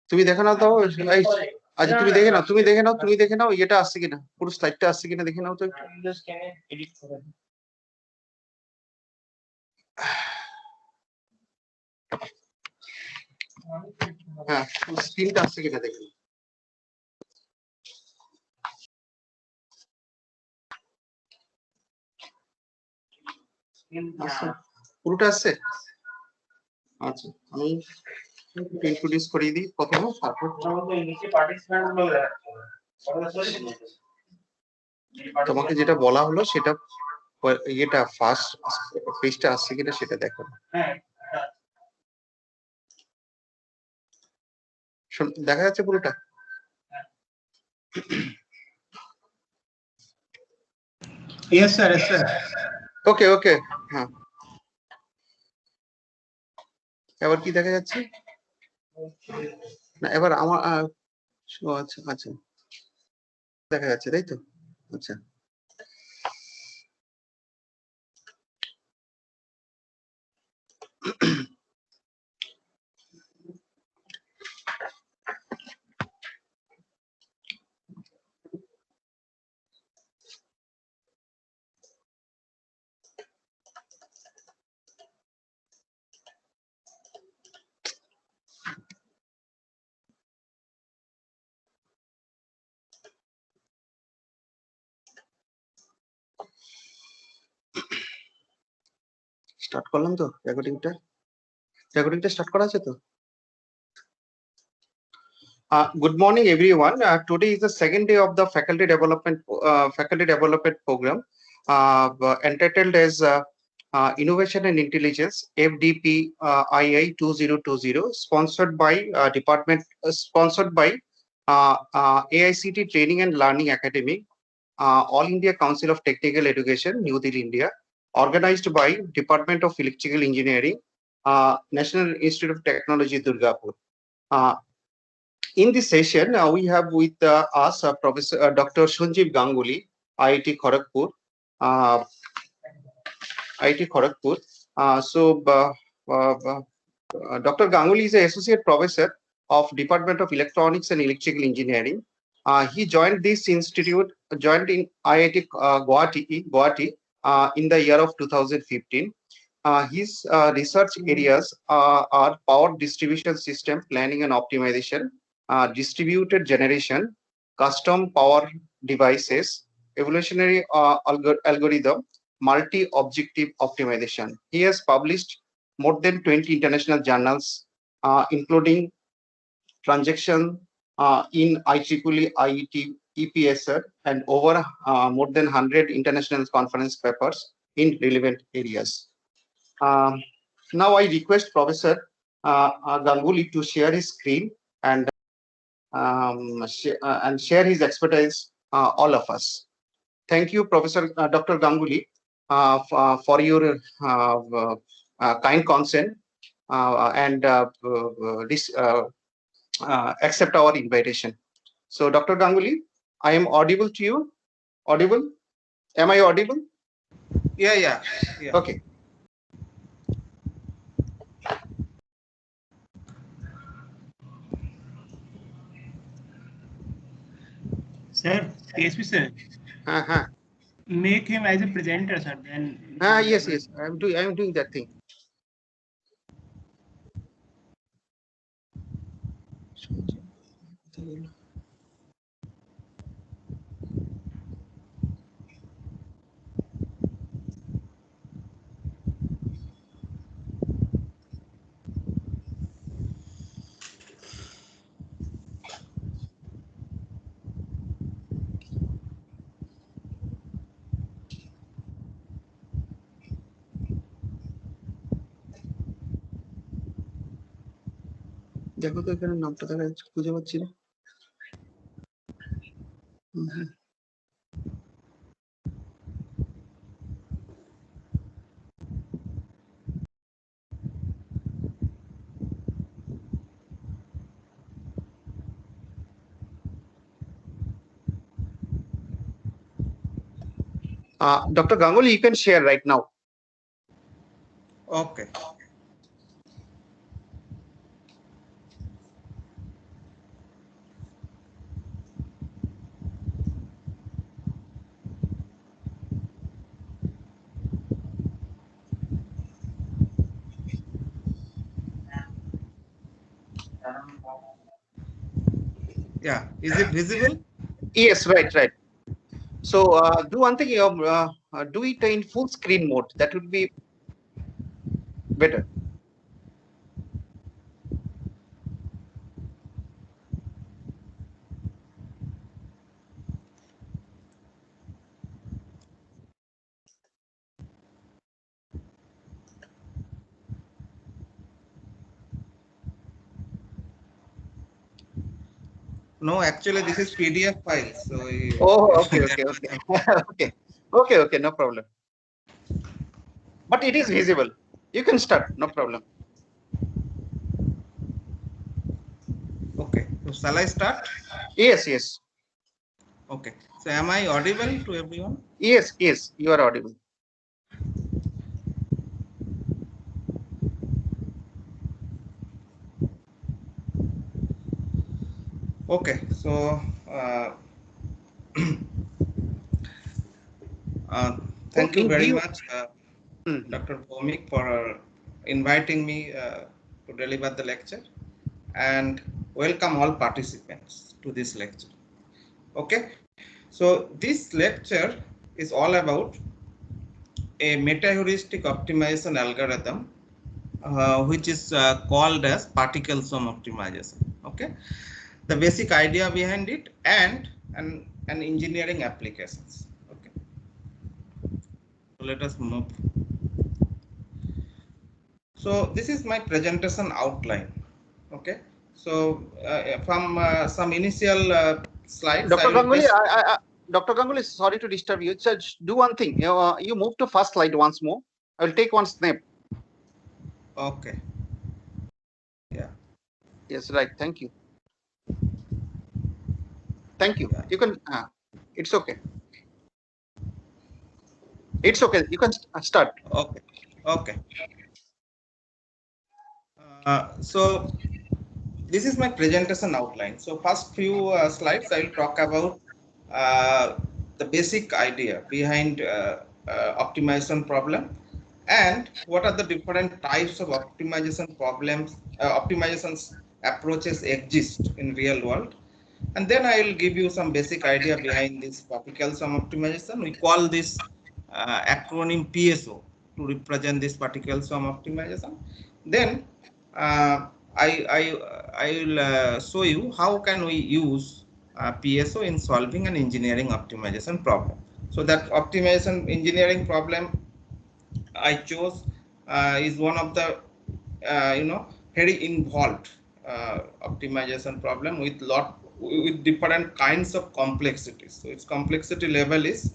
তুমি দেখে নাও তো, আচ্ছা তুমি দেখে নাও, তুমি দেখে নাও এটা আসছে কিনা, পুরো স্লাইডটা আসছে কিনা দেখে নাও তো। হ্যাঁ, স্ক্রিনটা আসছে কিনা দেখে নাও। পুরোটা আসছে? আচ্ছা, আমি ইন্ট্রোডিউস করিয়ে দিই প্রথমে, তারপর তোমাকে যেটা বলা হলো সেটা এটা ফার্স্ট পেজটা আসছে কিনা সেটা দেখো। দেখা যাচ্ছে পুরোটা? Yes sir, yes sir. ওকে ওকে, হ্যাঁ। এবার কি দেখা যাচ্ছে? না এবার আমার আচ্ছা আচ্ছা দেখা যাচ্ছে, তাই তো? আচ্ছা স্টার্ট করলাম তো রেকর্ডিংটা স্টার্ট করা আছে তো? Good morning, everyone. Today is the second day of the faculty development program, entitled as Innovation and Intelligence (FDP II 2020), sponsored by AICT Training and Learning Academy, All India Council of Technical Education, New Delhi, India, organized by Department of Electrical Engineering, National Institute of Technology, Durgapur. In this session, we have with us Professor Dr. Sanjeev Ganguly, IIT Kharagpur. Dr. Ganguly is an associate professor of Department of Electronics and Electrical Engineering. He joined in IIT Guwahati in the year of 2015. His research areas are power distribution system planning and optimization, distributed generation, custom power devices, evolutionary algorithm, multi-objective optimization. He has published more than 20 international journals, including transaction in IEEE, IET, EPSR, and over more than 100 international conference papers in relevant areas. Now I request Professor Ganguly to share his screen and share his expertise, all of us. Thank you, Professor Dr. Ganguly, for your kind consent and this accept our invitation. So, Dr. Ganguly, I am audible to you? Audible? Am I audible? Yeah. Okay. Sir, KSP sir. Make him as a presenter, sir. Then. Yes. I am doing that thing. দেখো তো এখানে নামটা দেখা যাচ্ছে, খুঁজে পাচ্ছি না। Dr. Ganguly, you can share right now. Okay. Yeah, is it visible? Yes, right, right. So do one thing, do it in full screen mode. That would be better. No, actually this is PDF file. So Oh, okay, okay, okay. Okay, okay, okay, no problem. But it is visible. You can start, no problem. okay. So shall I start? Yes, yes, Okay. So am I audible to everyone? yes, yes, you are audible. Okay. So thank you Do very you, much, Mhm. Dr. Bhomik, for inviting me to deliver the lecture, and welcome all participants to this lecture. Okay. So this lecture is all about a meta-heuristic optimization algorithm, which is called as particle sum optimization. Okay, the basic idea behind it and an engineering applications. Okay, so let us move. So this is my presentation outline. Okay, so from some initial slides, I Dr. will Ganguly, just. Dr. Ganguly, sorry to disturb you. Just do one thing. You move to first slide once more. I will take one snap. Okay. Yeah. Yes, right. Thank you. Thank you. Yeah. You can. It's okay. It's okay. You can start. Okay. Okay. So this is my presentation outline. So first few slides, I will talk about the basic idea behind optimization problem and what are the different types of optimization problems, optimizations approaches exist in real world. And then I will give you some basic idea behind this particle sum optimization. We call this acronym PSO to represent this particle sum optimization. Then uh, I will show you how can we use PSO in solving an engineering optimization problem. So that optimization engineering problem I chose is one of the very involved optimization problem with different kinds of complexities. So its complexity level is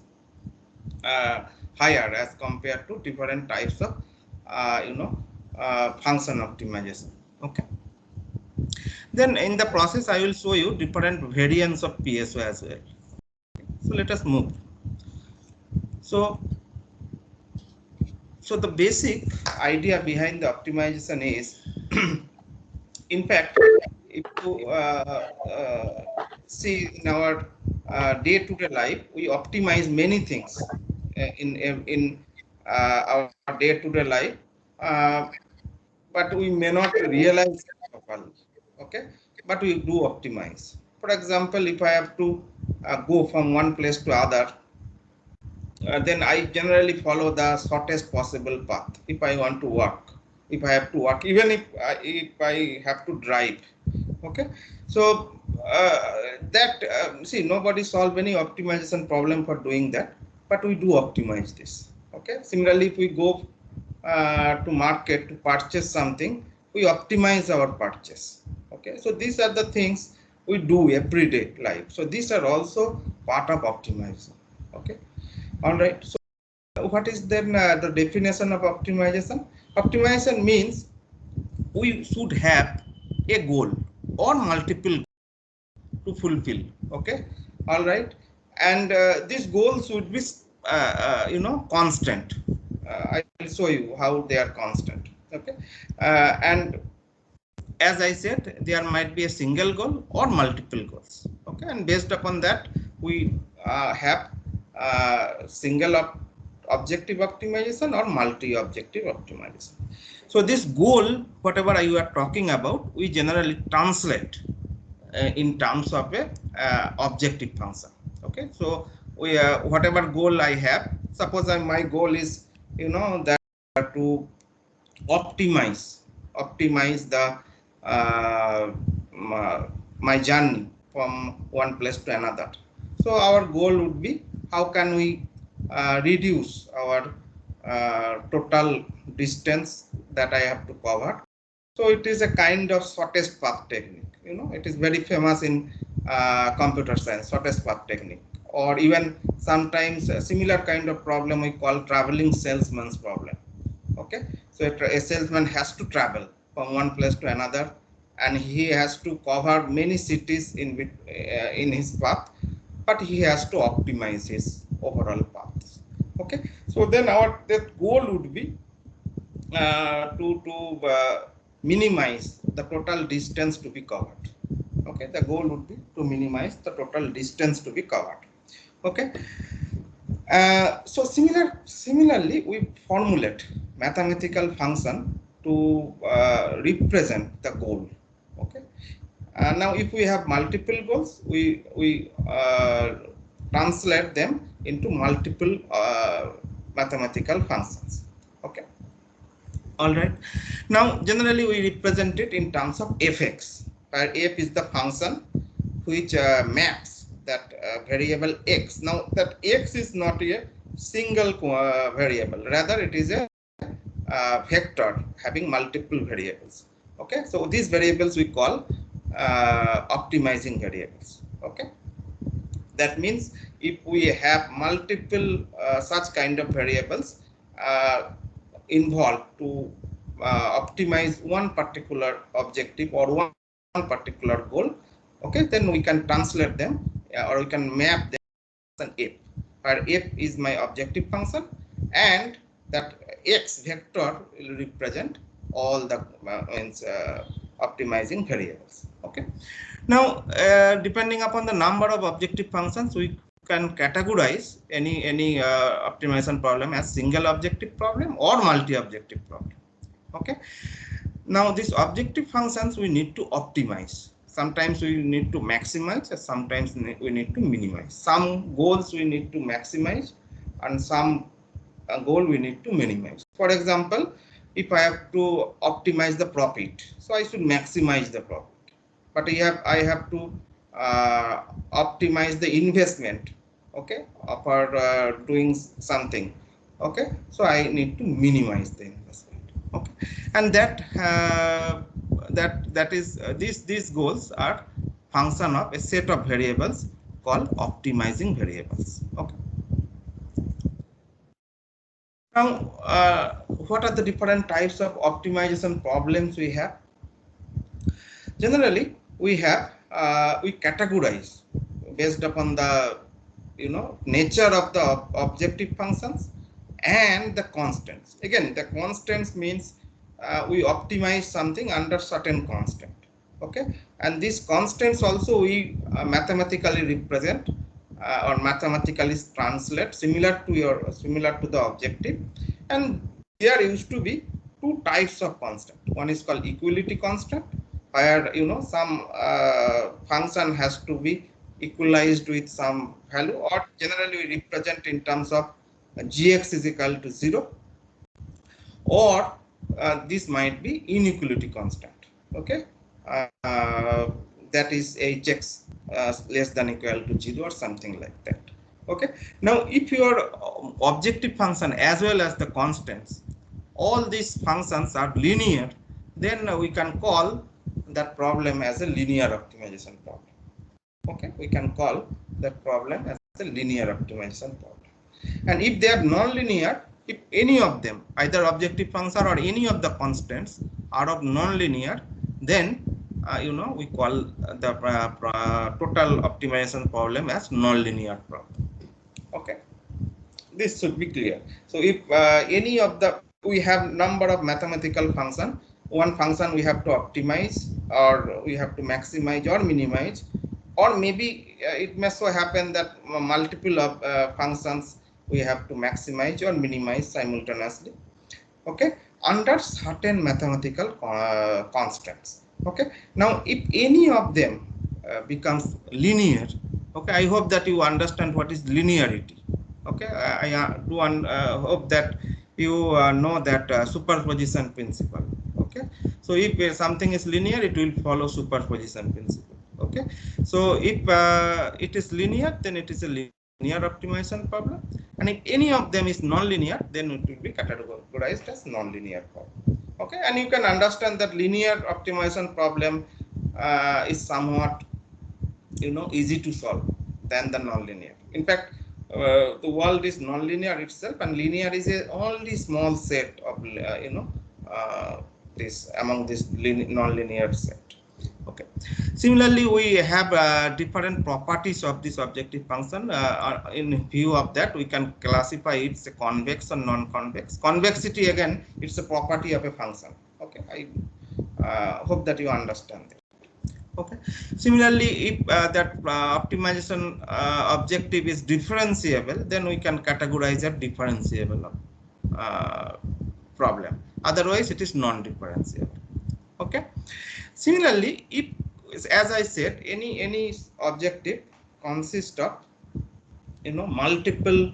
higher as compared to different types of function optimization. Okay. Then in the process, I will show you different variants of PSO as well. So let us move. So the basic idea behind the optimization is, in fact, if you see in our day-to-day life, we optimize many things in our day-to-day life, uh, but we may not realize it properly. Okay, but we do optimize. For example, if I have to go from one place to other, then I generally follow the shortest possible path if I want to work. If I have to work, even if I have to drive. Okay, so that see, nobody solve any optimization problem for doing that, but we do optimize this. Okay, similarly, if we go to market to purchase something, we optimize our purchase. Okay, so these are the things we do everyday life. So these are also part of optimization. Okay, all right. So what is then the definition of optimization? Optimization means we should have a goal or multiple to fulfill. Okay, all right, and this goal should be constant. I will show you how they are constant. Okay, and as I said, there might be a single goal or multiple goals. Okay, and based upon that, we have single objective optimization or multi-objective optimization. So this goal, whatever you are talking about, we generally translate in terms of a objective function. Okay, so we whatever goal I have, suppose my goal is that to optimize the my journey from one place to another. So our goal would be how can we reduce our total distance that I have to cover. So it is a kind of shortest path technique. It is very famous in computer science, shortest path technique. Or even sometimes a similar kind of problem we call traveling salesman's problem. Okay, so a salesman has to travel from one place to another, and he has to cover many cities in his path, but he has to optimize his overall paths. Okay, so then that goal would be to minimize the total distance to be covered. Okay, the goal would be to minimize the total distance to be covered. Okay, so similarly, we formulate mathematical function to represent the goal. Okay, now if we have multiple goals, we translate them into multiple mathematical functions. Okay. All right. Now, generally, we represent it in terms of fx, where f is the function which maps that variable x. Now, that x is not a single variable, rather it is a vector having multiple variables. Okay, so these variables we call optimizing variables. Okay, that means if we have multiple such kind of variables involved to optimize one particular objective or one particular goal, okay, then we can translate them or we can map them as an f, where f is my objective function and that x vector will represent all the optimizing variables. Okay, now depending upon the number of objective functions, we can categorize any optimization problem as single objective problem or multi-objective problem. Okay, now these objective functions we need to optimize. Sometimes we need to maximize, and sometimes we need to minimize. Some goals we need to maximize and some goal we need to minimize. For example, if I have to optimize the profit, so I should maximize the profit. But I have to optimize the investment, okay, for doing something. Okay, so I need to minimize the investment. Okay, and these goals are function of a set of variables called optimizing variables. Okay. Now, what are the different types of optimization problems we have? Generally, we categorize based upon the nature of the objective functions and the constants. Again, the constants means we optimize something under certain constant. Okay, and these constants also we mathematically represent or mathematically translate similar to the objective. And there used to be two types of constant. One is called equality constant, where some function has to be equalized with some value, or generally we represent in terms of gx is equal to 0, or this might be inequality constant. Okay, that is hx less than equal to 0 or something like that. Okay, now if your objective function as well as the constants, all these functions are linear, then we can call that problem as a linear optimization problem. Okay, we can call that problem as a linear optimization problem. And if they are non-linear, if any of them, either objective function or any of the constants are of non-linear, then we call the total optimization problem as non-linear problem. Okay, this should be clear. So if any of the, we have number of mathematical function, one function we have to optimize, or we have to maximize or minimize, or maybe it may so happen that multiple of functions we have to maximize or minimize simultaneously, okay, under certain mathematical constants. Okay, now if any of them becomes linear, okay, I hope that you understand what is linearity. Okay, I do hope that you know that superposition principle. Okay, so if something is linear, it will follow superposition principle. Okay, so if it is linear, then it is a linear optimization problem, and if any of them is non-linear, then it will be categorized as non-linear problem. Okay, and you can understand that linear optimization problem is somewhat, you know, easy to solve than the non-linear. In fact, the world is non-linear itself, and linear is a only small set of you know, this among this non-linear set. Okay. Similarly, we have different properties of this objective function. In view of that, we can classify it's a convex or non-convex. Convexity, again, it's a property of a function. Okay, I hope that you understand that. Okay. Similarly, if that optimization objective is differentiable, then we can categorize a differentiable problem. Otherwise, it is non-differentiable. Okay. Similarly, if, as I said, any objective consists of, you know, multiple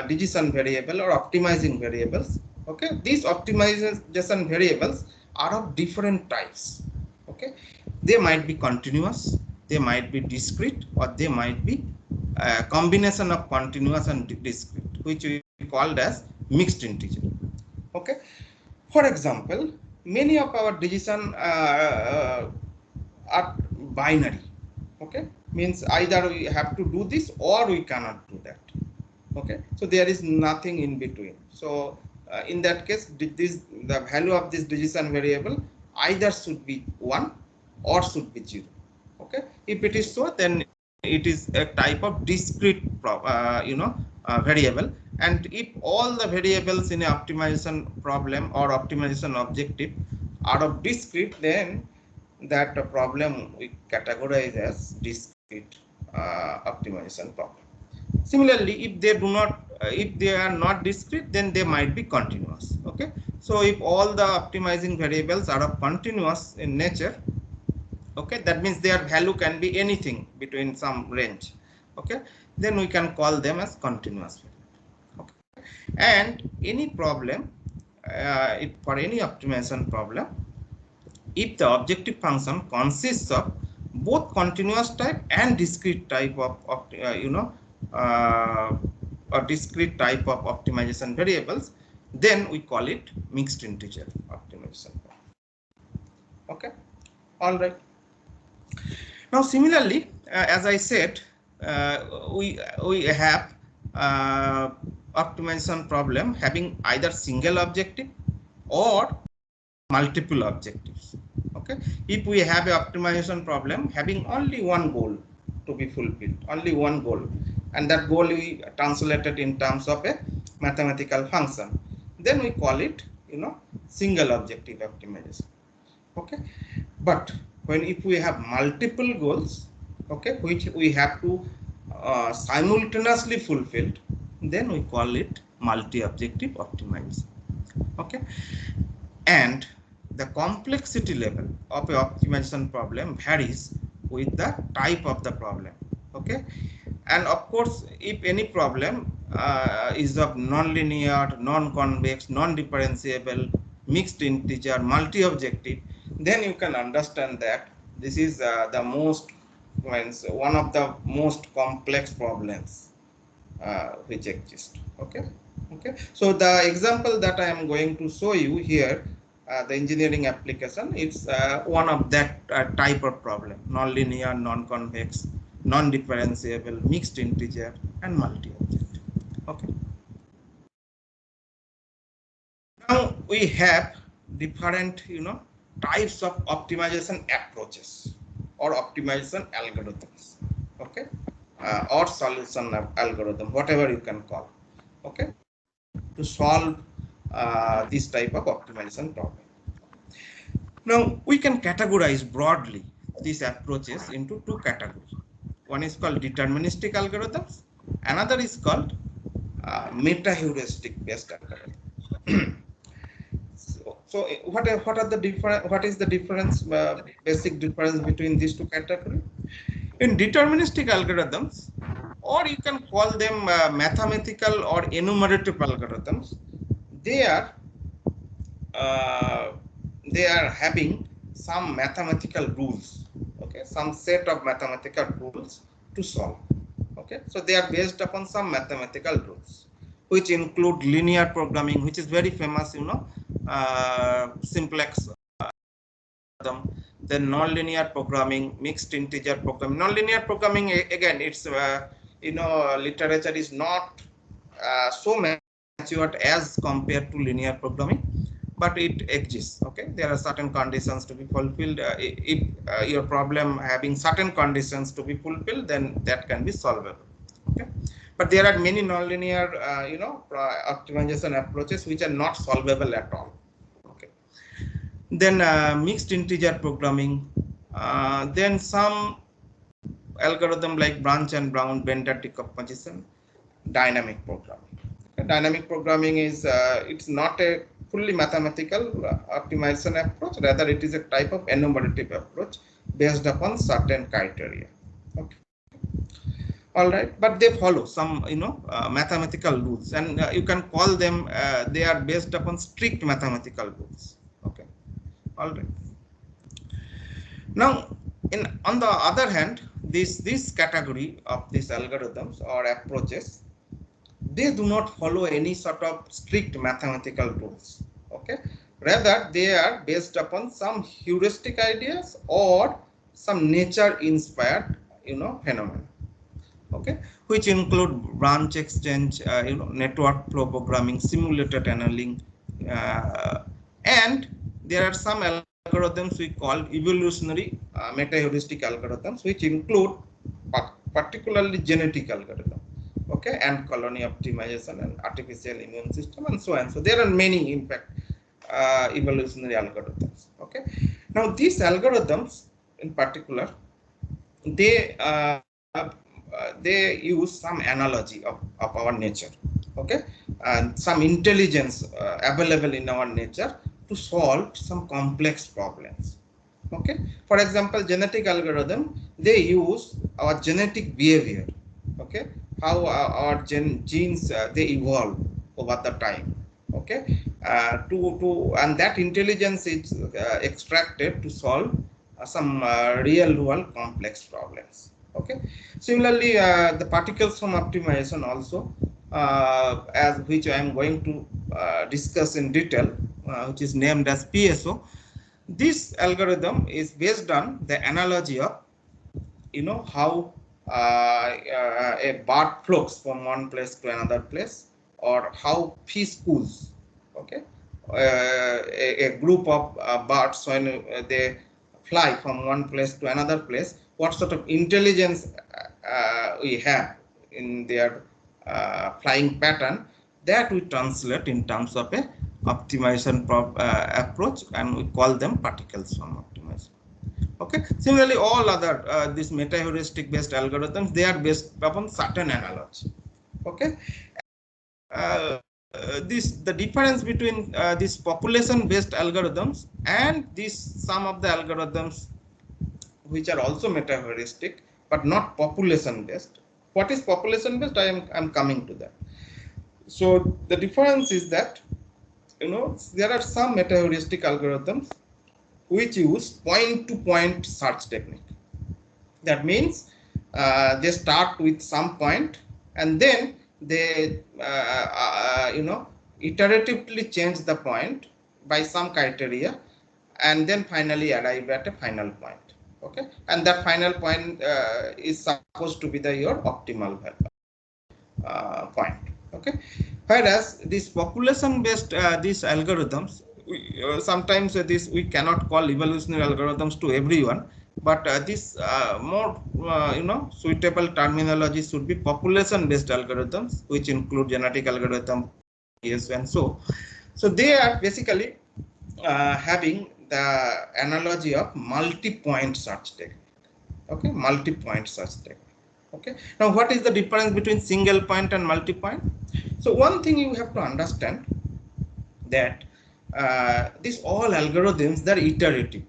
decision variable or optimizing variables. Okay, these optimization variables are of different types. Okay, they might be continuous, they might be discrete, or they might be a combination of continuous and discrete, which we called as mixed integer. Okay, for example, many of our decision are binary. Okay, means either we have to do this or we cannot do that. Okay, so there is nothing in between. So in that case, the value of this decision variable either should be 1 or should be 0. Okay, if it is so, then it is a type of discrete variable. And if all the variables in an optimization problem or optimization objective are of discrete, then that problem we categorize as discrete optimization problem. Similarly, if they do not, if they are not discrete, then they might be continuous. Okay, so if all the optimizing variables are of continuous in nature, okay, that means their value can be anything between some range. Okay, then we can call them as continuous. Okay, and any problem, if for any optimization problem, if the objective function consists of both continuous type and discrete type of a discrete type of optimization variables, then we call it mixed integer optimization. Okay, all right. Now, similarly, as I said, we have optimization problem having either single objective or multiple objectives. Okay, if we have a optimization problem having only one goal to be fulfilled, only one goal, and that goal we translated in terms of a mathematical function, then we call it, you know, single objective optimization. Okay, but when if we have multiple goals, okay, which we have to simultaneously fulfilled, then we call it multi-objective optimization. Okay, and the complexity level of a optimization problem varies with the type of the problem. Okay, and of course, if any problem is of non-linear, non-convex, non-differentiable, mixed integer, multi-objective, then you can understand that this is the most, one of the most complex problems which exist. Okay, okay. So the example that I am going to show you here, the engineering application, it's one of that type of problem: non-linear, non-convex, non-differentiable, mixed integer, and multi-objective. Okay. Now we have different, you know, types of optimization approaches or optimization algorithms. Okay. or solution algorithm, whatever you can call, okay, to solve this type of optimization problem. Now we can categorize broadly these approaches into two categories. One is called deterministic algorithms, another is called meta-heuristic based algorithm. So what are the different? What is the difference? Basic difference between these two categories? In deterministic algorithms, or you can call them mathematical or enumerative algorithms, they are having some mathematical rules, okay, some set of mathematical rules to solve, okay. So they are based upon some mathematical rules, which include linear programming, which is very famous, you know, simplex algorithm, then non-linear programming, mixed integer programming. Non-linear programming, again, it's you know, literature is not so matured as compared to linear programming, but it exists, okay. There are certain conditions to be fulfilled. If your problem having certain conditions to be fulfilled, then that can be solvable, okay. But there are many nonlinear you know, optimization approaches which are not solvable at all, okay. Then mixed integer programming, then some algorithm like branch and bound vendor decomposition, dynamic programming. Dynamic programming is it's not a fully mathematical optimization approach, rather it is a type of enumerative approach based upon certain criteria, okay. All right, but they follow some, you know, mathematical rules, and you can call them they are based upon strict mathematical rules, okay. All right. Now, on the other hand, this category of these algorithms or approaches, they do not follow any sort of strict mathematical rules, okay. Rather, they are based upon some heuristic ideas or some nature inspired, you know, phenomena, okay, which include branch exchange, you know, network flow programming, simulated annealing, and there are some algorithms we call evolutionary meta-heuristic algorithms, which include particularly genetic algorithm, okay, and colony optimization and artificial immune system, and so on. So there are many, in fact, evolutionary algorithms, okay. Now these algorithms in particular, they use some analogy of our nature, okay, and some intelligence available in our nature to solve some complex problems, okay. For example, genetic algorithm, they use our genetic behavior, okay, how our genes they evolve over the time, okay, and that intelligence is extracted to solve some real world complex problems, okay. Similarly, the particles from optimization also, as which I am going to discuss in detail, which is named as PSO. This algorithm is based on the analogy of, you know, how a bird floats from one place to another place, or how fish pools, okay. A group of birds, when they fly from one place to another place, what sort of intelligence we have in their flying pattern, that we translate in terms of a optimization approach, and we call them particles from optimization, okay. Similarly, all other these meta-heuristic based algorithms, they are based upon certain analogy, okay. The difference between these population based algorithms and some of the algorithms which are also meta-heuristic but not population based. What is population based? I'm coming to that. So the difference is that, you know, there are some meta-heuristic algorithms which use point-to-point search technique. That means they start with some point, and then they you know, iteratively change the point by some criteria, and then finally arrive at a final point, okay. And that final point is supposed to be your optimal value point, okay. Whereas these population based these algorithms, sometimes we cannot call evolutionary algorithms to everyone, but this more suitable terminology should be population based algorithms, which include genetic algorithm, yes, and so they are basically having the analogy of multi-point search technique. Okay, multi-point search technique. Okay, now what is the difference between single point and multi-point? So one thing you have to understand that these all algorithms, they're iterative.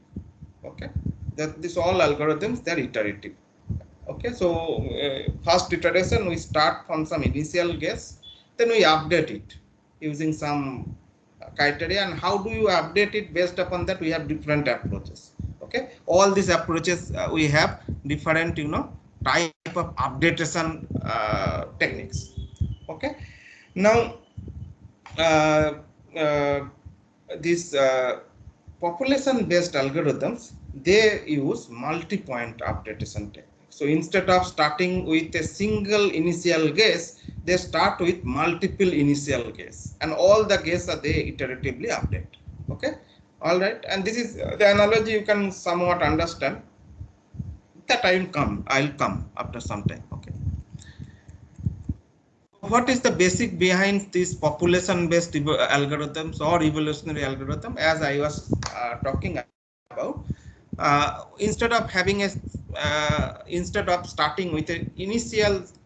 Okay, that these all algorithms, they're iterative. Okay, so first iteration we start from some initial guess, then we update it using some criteria. And how do you update it? Based upon that, we have different approaches. Okay, all these approaches we have different type of updatation techniques. Okay, now these population based algorithms, they use multi-point updatation technique. So instead of starting with a single initial guess, they start with multiple initial guess, and all the guesses are they iteratively update. Okay, all right, and this is the analogy you can somewhat understand. That I'll come after some time. Okay, what is the basic behind these population based algorithms or evolutionary algorithm? As I was talking about, instead of having a instead of starting with an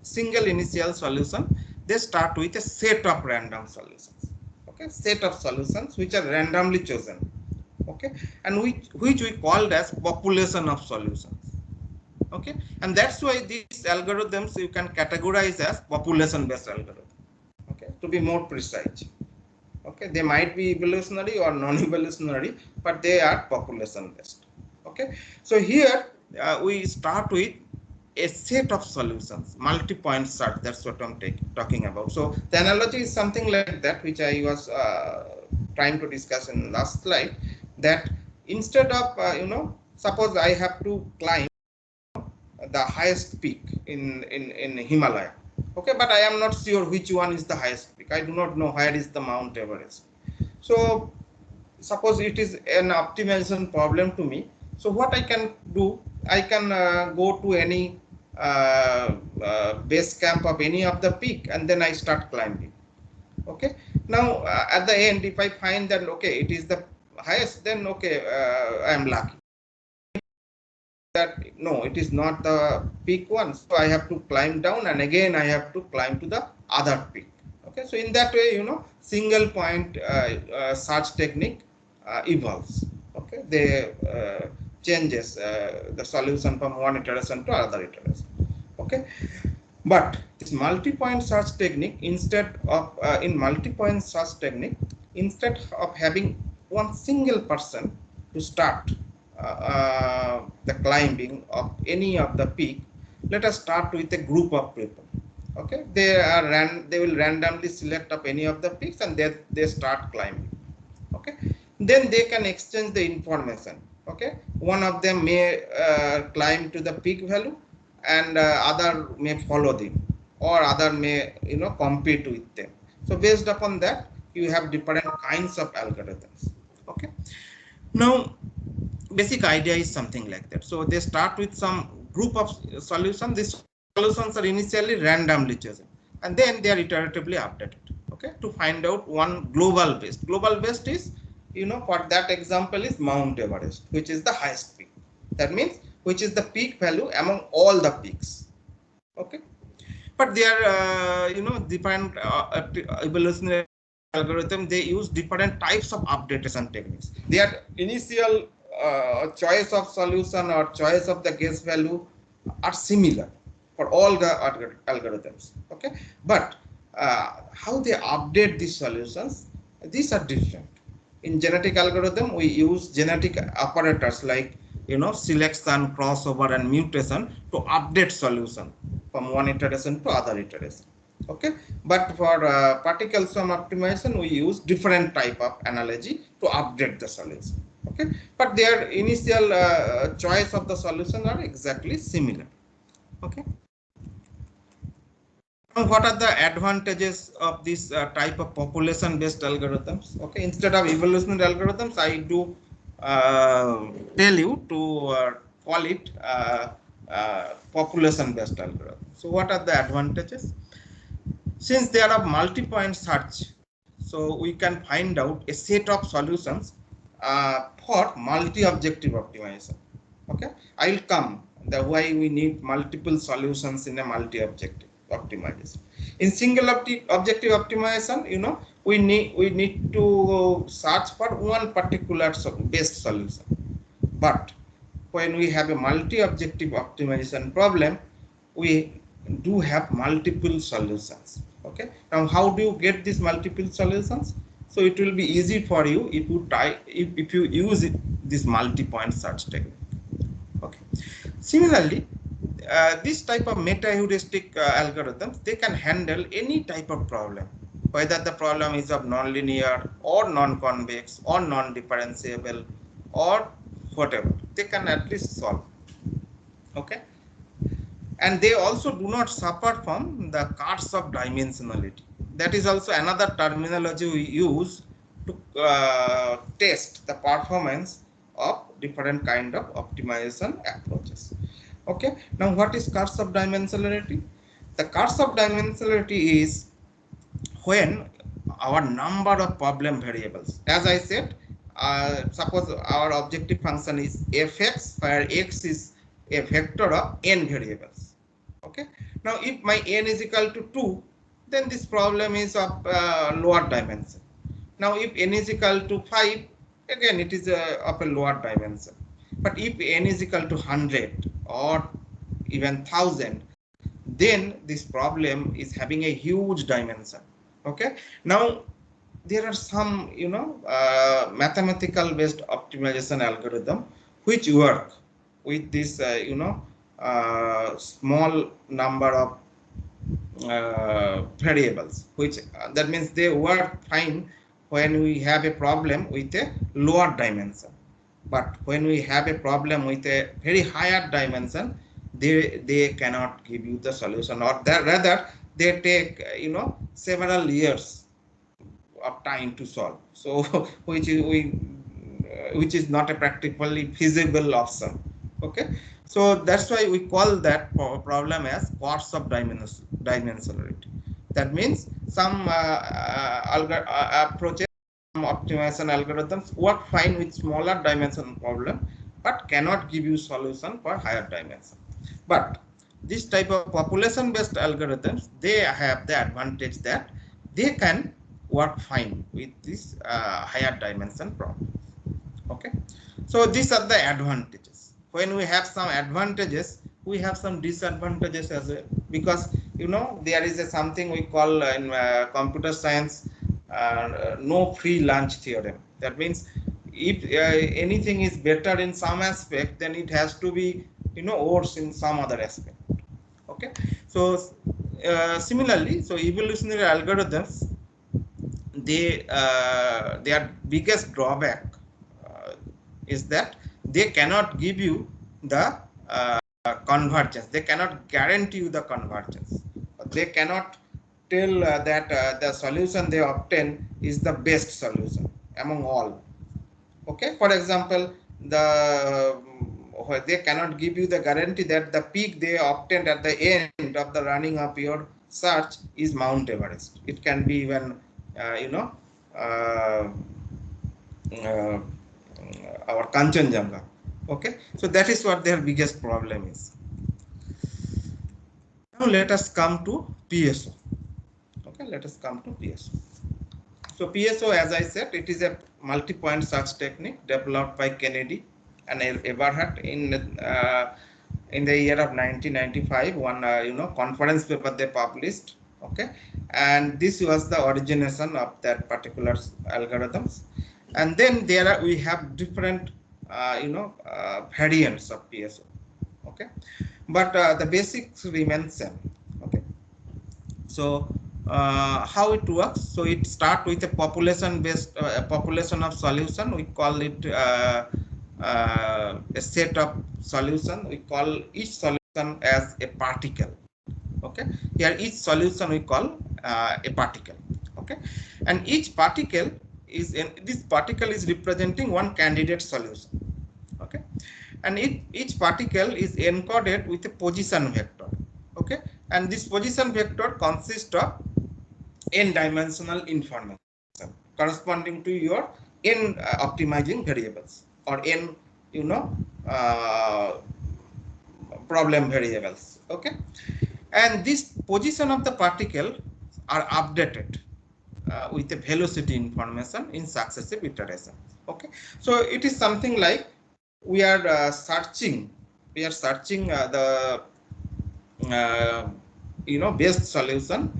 single initial solution, they start with a set of random solutions. Okay, set of solutions which are randomly chosen. Okay, and which we called as population of solutions. Okay, and that's why these algorithms you can categorize as population based algorithm. Okay, to be more precise. Okay, they might be evolutionary or non-evolutionary, but they are population based. Okay, so here we start with a set of solutions, multi-point search. That's what I'm talking about. So the analogy is something like that, which I was trying to discuss in last slide. That instead of suppose I have to climb the highest peak in Himalaya. Okay, but I am not sure which one is the highest peak. I do not know where is the Mount Everest. So suppose it is an optimization problem to me. So what I can do, I can go to any base camp of any of the peak, and then I start climbing. Okay, now at the end, if I find that okay, it is the highest, then okay, I am lucky. That no, it is not the peak one, so I have to climb down, and again I have to climb to the other peak. Okay, so in that way, single point search technique evolves. Okay, they changes the solution from one iteration to another iteration. Okay, but this multi-point search technique, instead of in multi-point search technique, instead of having one single person to start the climbing of any of the peak, let us start with a group of people. Okay, they will randomly select up any of the peaks, and they start climbing. Okay, then they can exchange the information. Okay, one of them may climb to the peak value, and other may follow them, or other may compete with them. So based upon that, you have different kinds of algorithms. Okay, now basic idea is something like that. So they start with some group of solutions. These solutions are initially randomly chosen, and then they are iteratively updated. Okay, to find out one global best. Global best is, for that example is Mount Everest, which is the highest peak. That means which is the peak value among all the peaks. Okay, but they are different evolutionary algorithm. They use different types of updatation techniques. Their initial choice of solution or choice of the guess value are similar for all the algorithms. Okay, but how they update these solutions, these are different. In genetic algorithm, we use genetic operators like selection, crossover, and mutation to update solution from one iteration to other iteration. Okay, but for particle sum optimization, we use different type of analogy to update the solution. Okay, but their initial choice of the solution are exactly similar. Okay, now what are the advantages of this type of population based algorithms? Okay, instead of evolutionary algorithms, I do tell you to call it population-based algorithm. So what are the advantages? Since there are multi-point search, so we can find out a set of solutions for multi-objective optimization. Okay, I'll come the why we need multiple solutions in a multi-objective optimization. In single objective optimization, you know, we need to search for one particular best solution. But when we have a multi-objective optimization problem, we do have multiple solutions. Okay, now how do you get these multiple solutions? So it will be easy for you if you if you use this multi-point search technique. Okay, similarly, this type of meta-heuristic algorithms, they can handle any type of problem, whether the problem is of nonlinear or non-convex or non-differentiable or whatever, they can at least solve. Okay, and they also do not suffer from the curse of dimensionality. That is also another terminology we use to test the performance of different kind of optimization approaches. Okay, now what is curse of dimensionality? The curse of dimensionality is when our number of problem variables, as I said, suppose our objective function is fx, where x is a vector of n variables. Okay, now if my n is equal to 2, then this problem is of lower dimension. Now if n is equal to 5, again it is of a lower dimension. But if n is equal to 100 or even 1000, then this problem is having a huge dimension. Okay, now there are some, you know, mathematical based optimization algorithm which work with this you know, small number of variables, which that means they work fine when we have a problem with a lower dimension. But when we have a problem with a very higher dimension, they cannot give you the solution, or that rather they take, you know, several years of time to solve. So which is not a practically feasible option. Okay, so that's why we call that problem as curse of dimensionality. That means some approaches, some optimization algorithms work fine with smaller dimension problem, but cannot give you solution for higher dimension. But this type of population based algorithms, they have the advantage that they can work fine with this higher dimension problems. Okay, so these are the advantages. When we have some advantages, we have some disadvantages as well, because, you know, there is something we call in computer science no free lunch theorem. That means if anything is better in some aspect, then it has to be, you know, worse in some other aspect. Okay, so similarly, so evolutionary algorithms, their biggest drawback is that they cannot give you the convergence. They cannot guarantee you the convergence. They cannot tell that the solution they obtain is the best solution among all. Okay, for example, they cannot give you the guarantee that the peak they obtained at the end of the running of your search is Mount Everest. It can be even you know, our Kanchenjunga. Okay, so that is what their biggest problem is. Now let us come to PSO. Okay, let us come to PSO. So PSO, as I said, it is a multi-point search technique developed by Kennedy and Eberhard in the year of 1995. One you know, conference paper they published. Okay, and this was the origination of that particular algorithms. And then we have different you know, variants of PSO. Okay, but the basics remain same. Okay, so how it works? So it starts with a population-based population of solution. We call it a set of solution. We call each solution as a particle. Okay, here each solution we call a particle. Okay, and each particle is this particle is representing one candidate solution. Okay, and each particle is encoded with a position vector. Okay, and this position vector consists of n-dimensional information corresponding to your n optimizing variables or n, you know, problem variables. Okay, and this position of the particle are updated with the velocity information in successive iterations. Okay, so it is something like we are searching the you know, best solution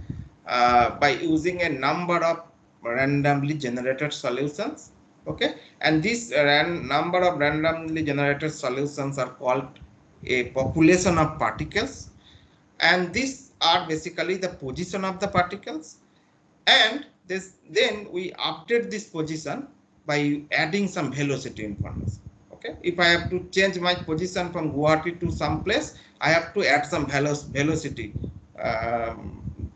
by using a number of randomly generated solutions. Okay, and this number of randomly generated solutions are called a population of particles, and these are basically the position of the particles, and then we update this position by adding some velocity information. Okay, if I have to change my position from Guwahati to some place, I have to add some velocity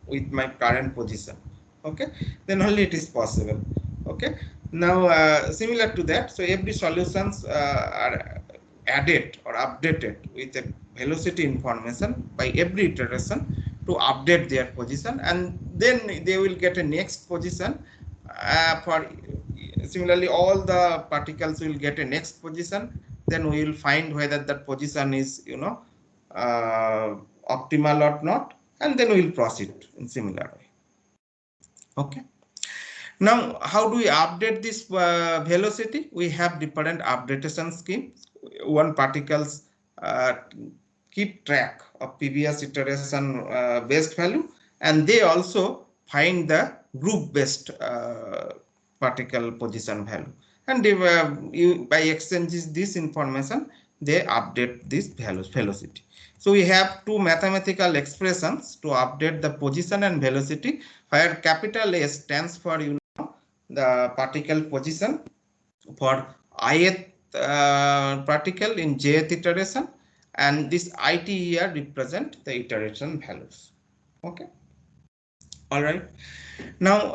with my current position. Okay, then only it is possible. Okay, now similar to that, so every solutions are added or updated with a velocity information by every iteration to update their position, and then they will get a next position for similarly all the particles will get a next position. Then we will find whether that position is, you know, optimal or not, and then we will proceed in similar way. Okay, now how do we update this velocity? We have different updation schemes. One particles keep track of previous iteration based value, and they also find the group based particle position value, and they by exchanges this information they update this velocity. So we have two mathematical expressions to update the position and velocity, where capital S stands for, you know, the particle position for ith particle in jth iteration, and this it here represent the iteration values. Okay, all right. Now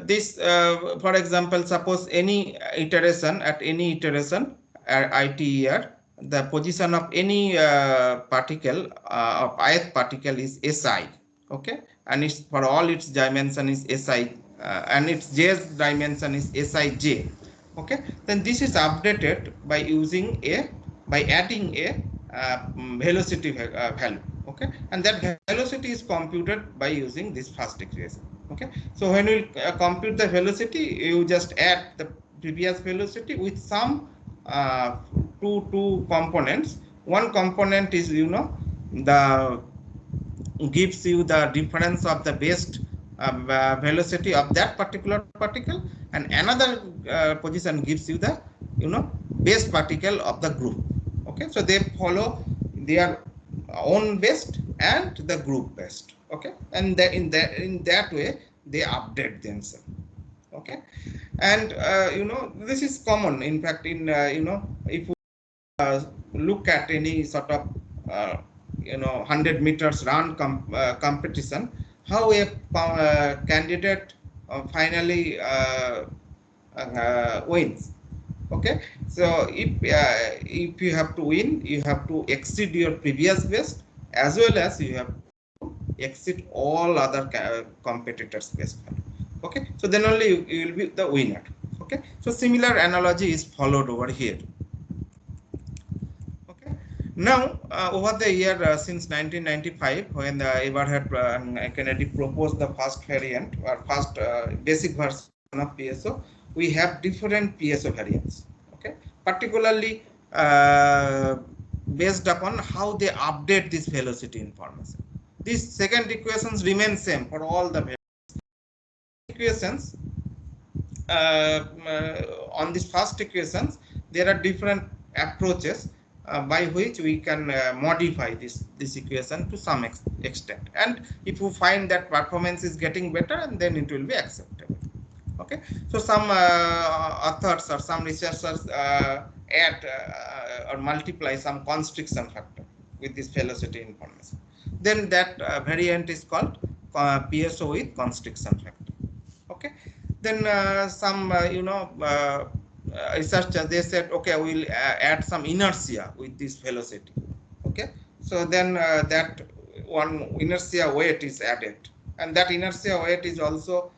this for example, suppose any iteration, at any iteration it here, the position of any particle of ith particle is Si. Okay, and it's for all its dimension is Si, and its jth dimension is Sij. Okay, then this is updated by using by adding a velocity value. Okay, and that velocity is computed by using this first equation. Okay, so when we compute the velocity, you just add the previous velocity with some two components. One component is, you know, the gives you the difference of the best velocity of that particular particle, and another position gives you the, you know, best particle of the group. Okay, so they follow their own best and the group best. Okay, and in that way they update themselves. Okay, and you know, this is common. In fact, in you know, if you look at any sort of you know 100 meters run competition, how a candidate finally wins. Okay, so if you have to win, you have to exceed your previous best, as well as you have to exceed all other competitors' best value. Okay, so then only you will be the winner. Okay, so similar analogy is followed over here. Okay, now over the year since 1995, when Eberhard and Kennedy proposed the first variant or first basic version of PSO, we have different PSO variants. Okay, particularly based upon how they update this velocity information. These second equations remain same for all the equations. On these first equations, there are different approaches by which we can modify this equation to some extent, and if you find that performance is getting better, and then it will be acceptable. Okay, so some authors or some researchers add or multiply some constriction factor with this velocity information. Then that variant is called PSO with constriction factor. Okay, then some you know researchers, they said, okay, we'll add some inertia with this velocity. Okay, so then that one inertia weight is added, and that inertia weight is also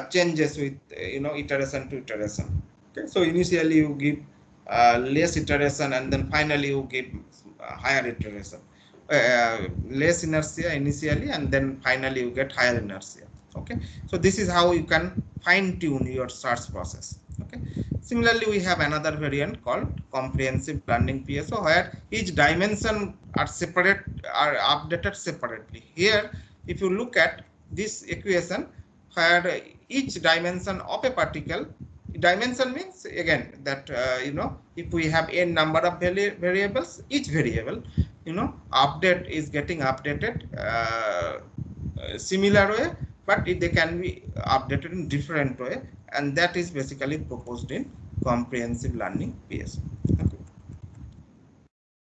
changes with iteration to iteration. Okay, so initially you give less iteration, and then finally you give higher iteration. Less inertia initially, and then finally you get higher inertia. Okay, so this is how you can fine tune your search process. Okay, similarly we have another variant called comprehensive learning PSO, where each dimension are updated separately. Here if you look at this equation, where each dimension of a particle, dimension means again that if we have n number of variables, each variable update is getting updated similar way, but they can be updated in different way, and that is basically proposed in comprehensive learning PSO. Okay.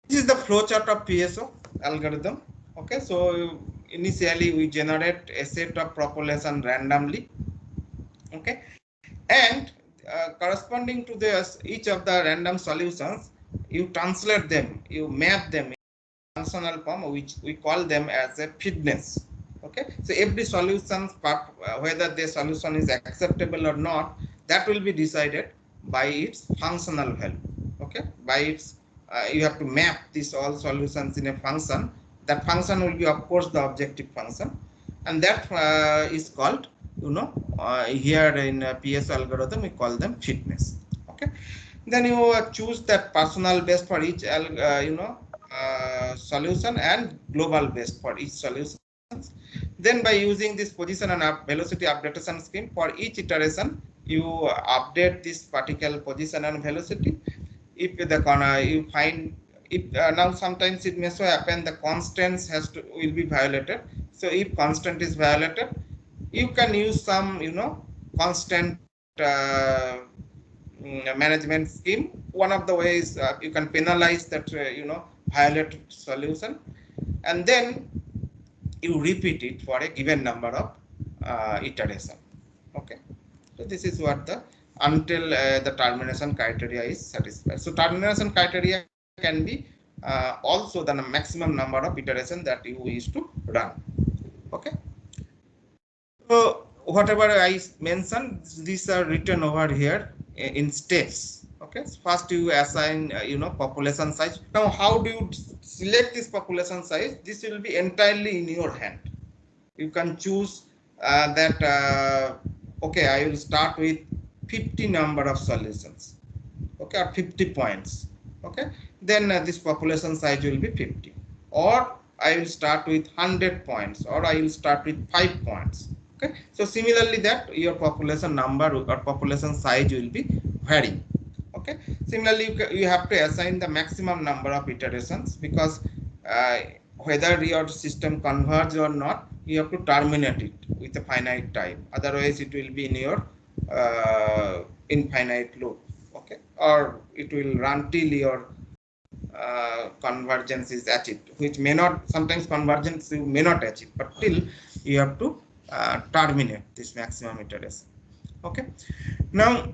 This is the flowchart of PSO algorithm. Okay, so initially we generate a set of population randomly. Okay, and corresponding to this, each of the random solutions, you translate them, you map them in functional form, which we call them as a fitness. Okay, so every solution part, whether the solution is acceptable or not, that will be decided by its functional value. Okay, by its you have to map these all solutions in a function. That function will be, of course, the objective function, and that is called, here in PSO algorithm we call them fitness. Okay, then you choose that personal best for each solution and global best for each solution. Then by using this position and velocity updation scheme, for each iteration you update this particular position and velocity. If the you find if now sometimes it may so happen the constants will be violated. So if constant is violated, you can use some constant management scheme. One of the ways you can penalize that violated solution, and then you repeat it for a given number of iteration. Okay, so this is what the until the termination criteria is satisfied. So termination criteria can be also the maximum number of iteration that you wish to run. Okay, so whatever I mentioned, these are written over here in steps. Okay, so first you assign population size. Now how do you select this population size? This will be entirely in your hand. You can choose that okay, I will start with 50 number of solutions, okay, or 50 points. Okay, then this population size will be 50, or I will start with 100 points, or I will start with 5 points. Okay, so similarly that your population number or population size will be varying. Okay, similarly you have to assign the maximum number of iterations, because whether your system converges or not, you have to terminate it with a finite time. Otherwise it will be in your infinite loop. Okay, or it will run till your convergence is achieved, which may not, sometimes convergence you may not achieve, but till you have to terminate this maximum iteration. Okay, now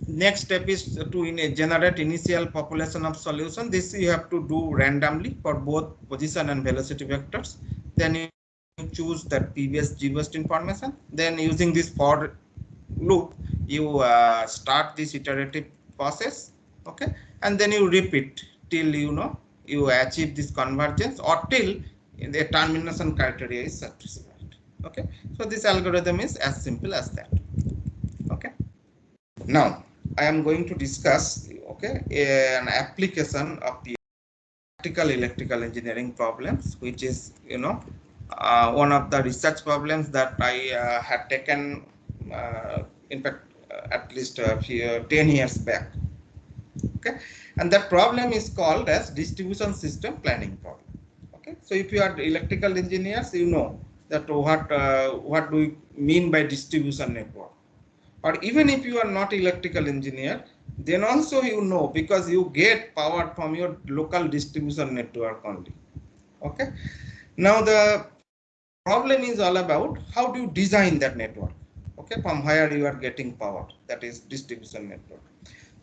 next step is to generate initial population of solution. This you have to do randomly for both position and velocity vectors. Then you choose that previous GBEST information. Then using this for loop, you start this iterative process. Okay, and then you repeat till you achieve this convergence, or till the termination criteria is satisfied. Okay, so this algorithm is as simple as that. Okay, now I am going to discuss an application of the practical electrical engineering problems, which is one of the research problems that I had taken in fact at least 10 years back. Okay, and that problem is called as distribution system planning problem. Okay, so if you are electrical engineers, you know that what do we mean by distribution network. Or even if you are not electrical engineer, then also you know, because you get power from your local distribution network only. Okay, now the problem is all about how do you design that network, okay, from where you are getting power, that is distribution network.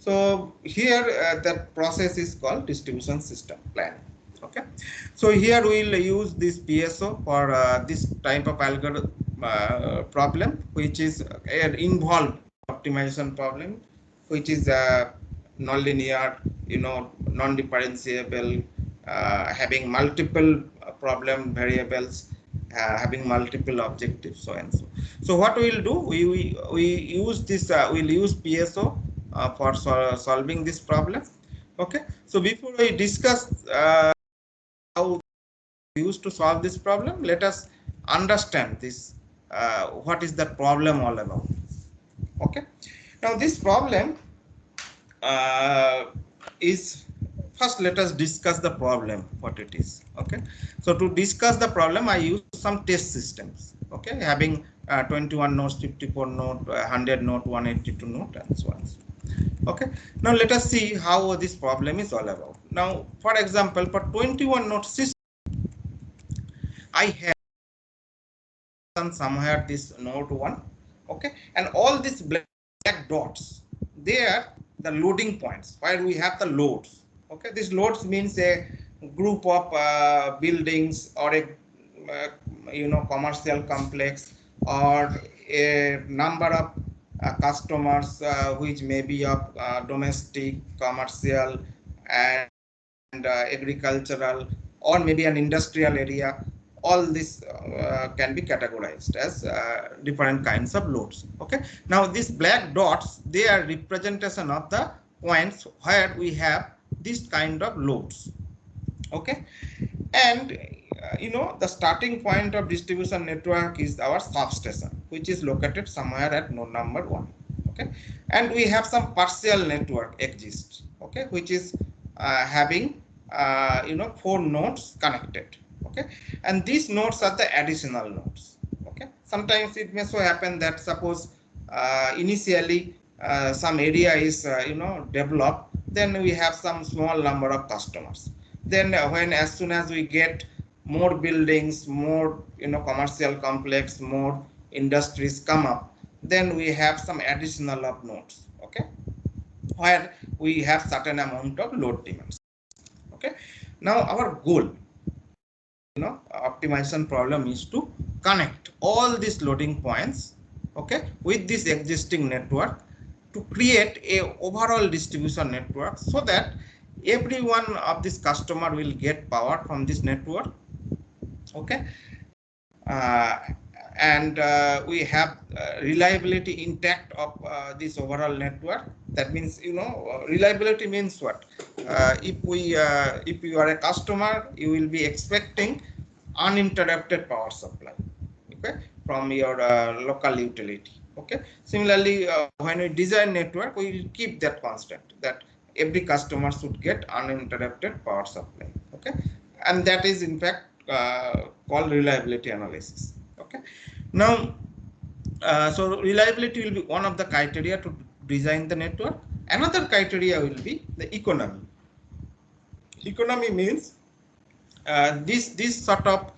So here that process is called distribution system planning. Okay, so here we'll use this PSO for this type of algorithm problem, which is an involved optimization problem, which is nonlinear, non-differentiable, having multiple problem variables, having multiple objectives, so and so. So what we'll do, we use this, we'll use PSO for solving this problem. Okay, so before we discuss how we used to solve this problem, let us understand this, what is that problem all about. Okay, now this problem is, first let us discuss the problem, what it is. Okay, so to discuss the problem, I use some test systems, okay, having 21 nodes, 54 node, 100 node, 182 node, and so on. Okay, now let us see how this problem is all about. Now, for example, for 21 node system, I have somewhere this node 1, okay, and all these black dots, they are the loading points where we have the loads. Okay, these loads means a group of buildings or a commercial complex, or a number of customers which may be of domestic, commercial, and agricultural, or maybe an industrial area. All this can be categorized as different kinds of loads. Okay, now these black dots, they are representation of the points where we have this kind of loads. Okay, and the starting point of distribution network is our substation, which is located somewhere at node number 1. Okay, and we have some partial network exists, okay, which is having 4 nodes connected. Okay, and these nodes are the additional nodes. Okay, sometimes it may so happen that suppose initially some area is developed, then we have some small number of customers. Then when, as soon as we get more buildings, more commercial complex, more industries come up, then we have some additional of nodes. Okay, where we have certain amount of load demands. Okay, now our goal, optimization problem is to connect all these loading points, okay, with this existing network to create a overall distribution network, so that every one of this customer will get power from this network. Okay, and we have reliability intact of this overall network. That means, reliability means what? If you are a customer, you will be expecting uninterrupted power supply, okay, from your local utility. Okay, similarly, when we design network, we will keep that constant, that every customer should get uninterrupted power supply. Okay, and that is in fact called reliability analysis. Okay, now so reliability will be one of the criteria to design the network. Another criteria will be the economy. Economy means this sort of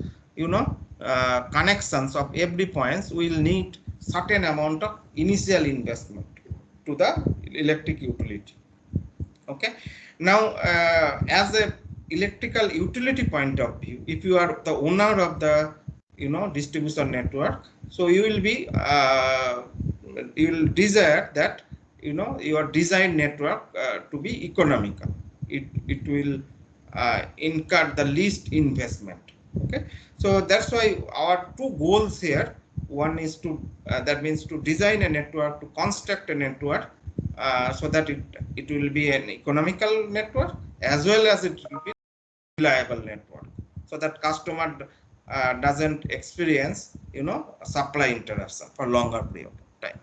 connections of every points will need certain amount of initial investment to the electric utility. Okay, now as a electrical utility point of view, if you are the owner of the distribution network, so you will be you will desire that your design network to be economical. It will incur the least investment. Okay, so that's why our two goals here, one is to that means to design a network, to construct a network so that it will be an economical network, as well as it will be reliable network, so that customer doesn't experience supply interruption for longer period of time.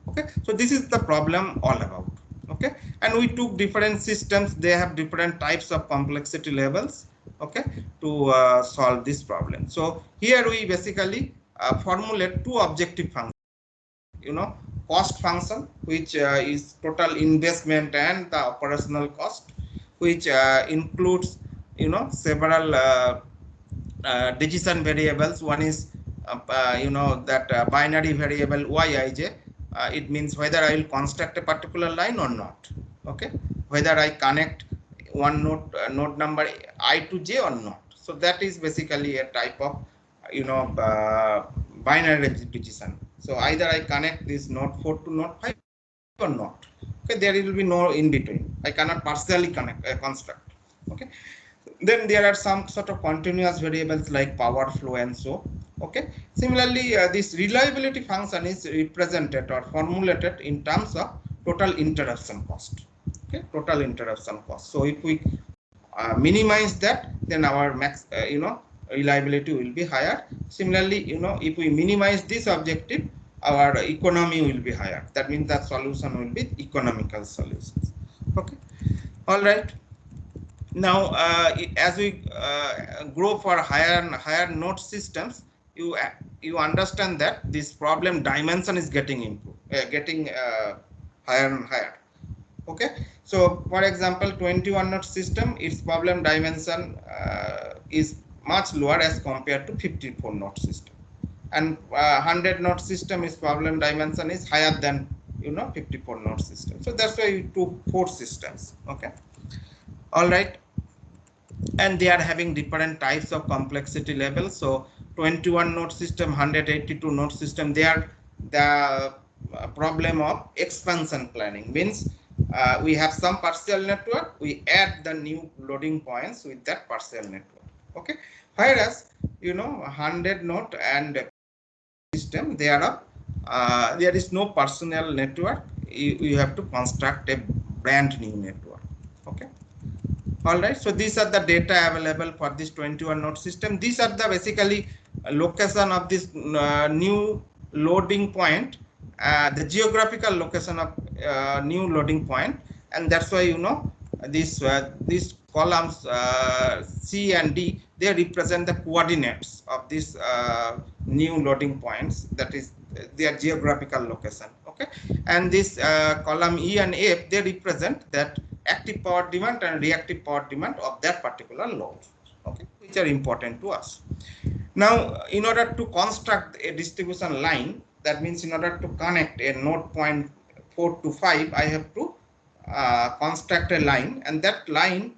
Okay, so this is the problem all about. Okay, and we took different systems, they have different types of complexity levels, okay, to solve this problem. So here we basically formulate two objective functions, cost function, which is total investment and the operational cost, which includes several decision variables. One is that binary variable yij. It means whether I will construct a particular line or not. Okay, whether I connect one node node number I to j or not. So that is basically a type of binary decision. So either I connect this node 4 to node 5 or not. Okay, there will be no in between. I cannot partially connect construct. Okay, then there are some sort of continuous variables like power flow and so. Okay, similarly this reliability function is represented or formulated in terms of total interruption cost. Okay, total interruption cost. So if we minimize that, then our max reliability will be higher. Similarly, if we minimize this objective, our economy will be higher. That means that solution will be economical solutions. Okay, all right. Now as we grow for higher and higher node systems, you understand that this problem dimension is getting improved, higher and higher. Okay, so for example 21 node system, its problem dimension is much lower as compared to 54 node system, and 100 node system is problem dimension is higher than 54 node system. So that's why we took 4 systems. Okay, all right, and they are having different types of complexity levels. So 21 node system, 182 node system, they are the problem of expansion planning. Means we have some partial network, we add the new loading points with that partial network. Okay, whereas 100 node and system, there is no personal network. You have to construct a brand new network. Okay, all right, so these are the data available for this 21 node system. These are the basically location of this new loading point, the geographical location of new loading point, and that's why these columns C and D, they represent the coordinates of these new loading points, that is their geographical location. Okay, and this column E and F, they represent that active power demand and reactive power demand of that particular load. Okay, which are important to us. Now, in order to construct a distribution line, that means in order to connect a node point 4 to 5, I have to construct a line, and that line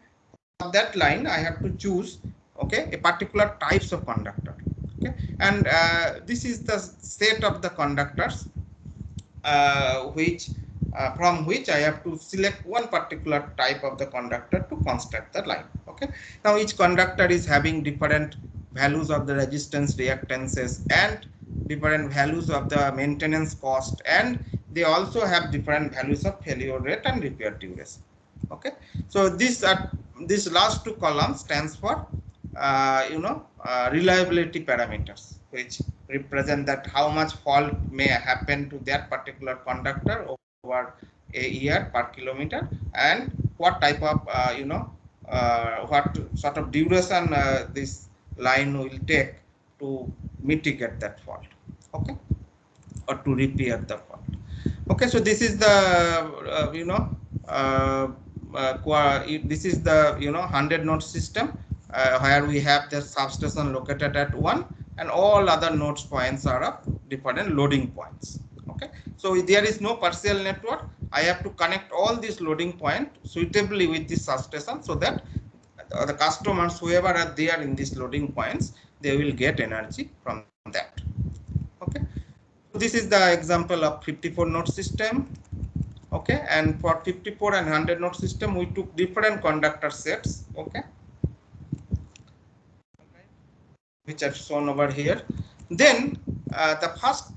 I have to choose, okay, a particular types of conductor. Okay, and this is the set of the conductors from which I have to select one particular type of the conductor to construct the line. Okay, now each conductor is having different values of the resistance, reactances, and different values of the maintenance cost, and they also have different values of failure rate and repair duration. Okay, so these last two columns stands for reliability parameters, which represent that how much fault may happen to that particular conductor over a year per kilometer, and what type of what sort of duration this line will take to mitigate that fault. Okay, or to repair the fault. Okay, so this is the this is the 100 node system where we have the substation located at 1, and all other nodes points are of different loading points. Okay, so there is no partial network. I have to connect all these loading point suitably with this substation, so that the customers, whoever are there in these loading points, they will get energy from that. Okay, this is the example of 54 node system. Okay, and for 54 and 100 node system, we took different conductor sets. Okay, which are shown over here. Then the first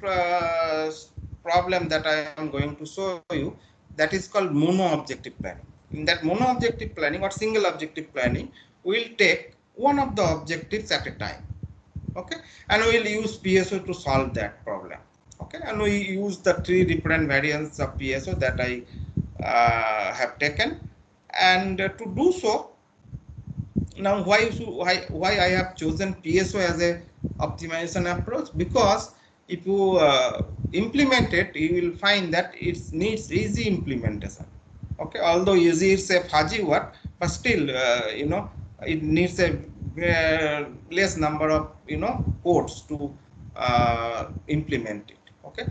problem that I am going to show you, that is called mono objective planning. In that mono objective planning or single objective planning, we will take one of the objectives at a time. Okay, and we will use PSO to solve that problem. Okay, and we use the 3 different variants of PSO that I have taken, and to do so, now why I have chosen PSO as a optimization approach? Because if you implement it, you will find that it needs easy implementation. Okay, although easy is a fuzzy word, but still it needs a less number of codes to implement it. Okay,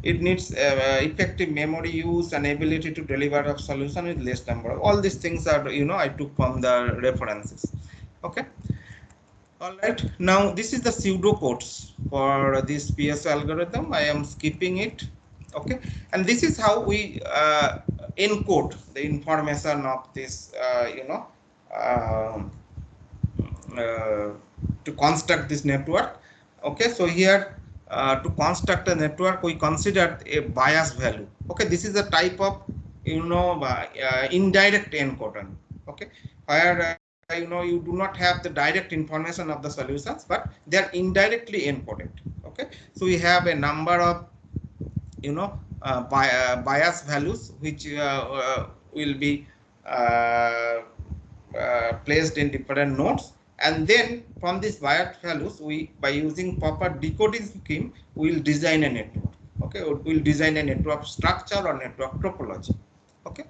it needs effective memory use and ability to deliver a solution with less number. All these things are, I took from the references. Okay. All right. Now this is the pseudo codes for this PSO algorithm. I am skipping it. Okay. And this is how we encode the information of this, to construct this network. Okay. So here, to construct a network, we consider a bias value. Okay. This is a type of, indirect encoder. Okay. Where you do not have the direct information of the solutions, but they are indirectly encoded. Okay, so we have a number of bias values which will be placed in different nodes, and then from these bias values, we, by using proper decoding scheme, we will design a network. Okay, we will design a network structure or network topology. Okay.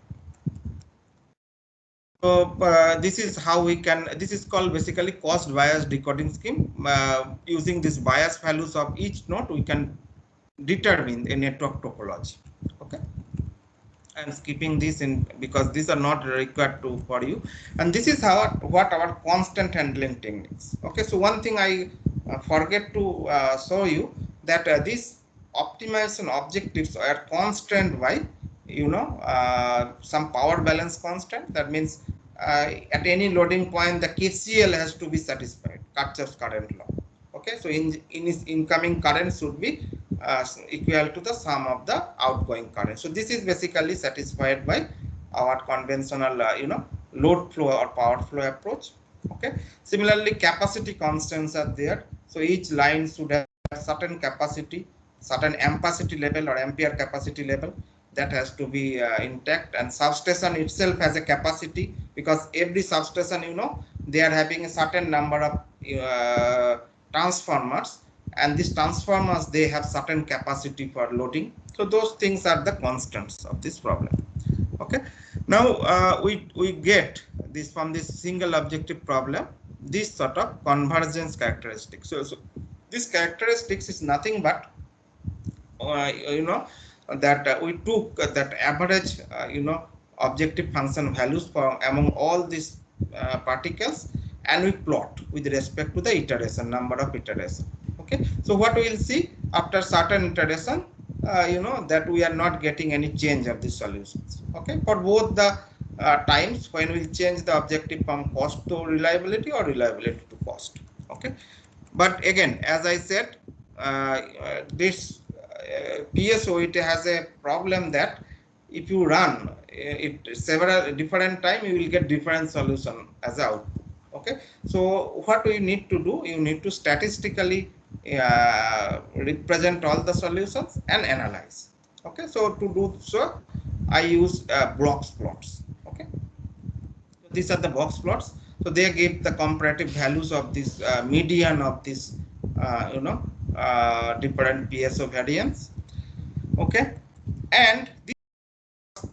So this is how we can, this is called basically cost bias decoding scheme. Using these bias values of each node, we can determine a network topology. Okay. I'm skipping this in because these are not required to for you. And this is how what our constant handling techniques. Okay. So one thing I forget to show you that these optimization objectives are constrained by some power balance constant. That means at any loading point, the KCL has to be satisfied, Kirchhoff's current law. Okay, so in incoming current should be equal to the sum of the outgoing current. So this is basically satisfied by our conventional, load flow or power flow approach. Okay. Similarly, capacity constants are there. So each line should have certain capacity, certain ampacity level or ampere capacity level that has to be intact, and substation itself has a capacity because every substation, they are having a certain number of transformers, and these transformers, they have certain capacity for loading. So those things are the constants of this problem. Okay. Now we get this from this single objective problem, this sort of convergence characteristics. So this characteristics is nothing but that we took that average objective function values for among all these particles, and we plot with respect to the iteration, number of iteration. Okay, so what we will see after certain iteration, that we are not getting any change of the solutions. Okay, for both the times when we change the objective from cost to reliability or reliability to cost. Okay, but again, as I said, this PSO, it has a problem that if you run it several different time, you will get different solution as output. Okay, so what we need to do, you need to statistically represent all the solutions and analyze. Okay, so to do so, I use box plots. Okay, so these are the box plots. So they give the comparative values of this median of this different PSO variants. Okay, and this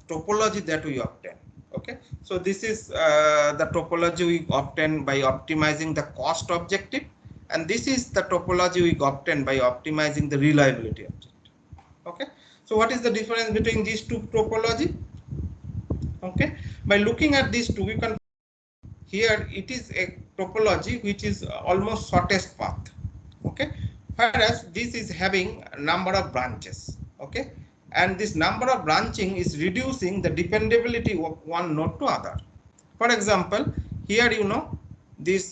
topology that we obtain. Okay, so this is the topology we obtain by optimizing the cost objective, and this is the topology we obtain by optimizing the reliability objective. Okay, so what is the difference between these two topology? Okay, by looking at these two, we can here it is a topology which is almost shortest path. Okay, whereas this is having a number of branches. Okay, and this number of branching is reducing the dependability of one node to other. For example, here this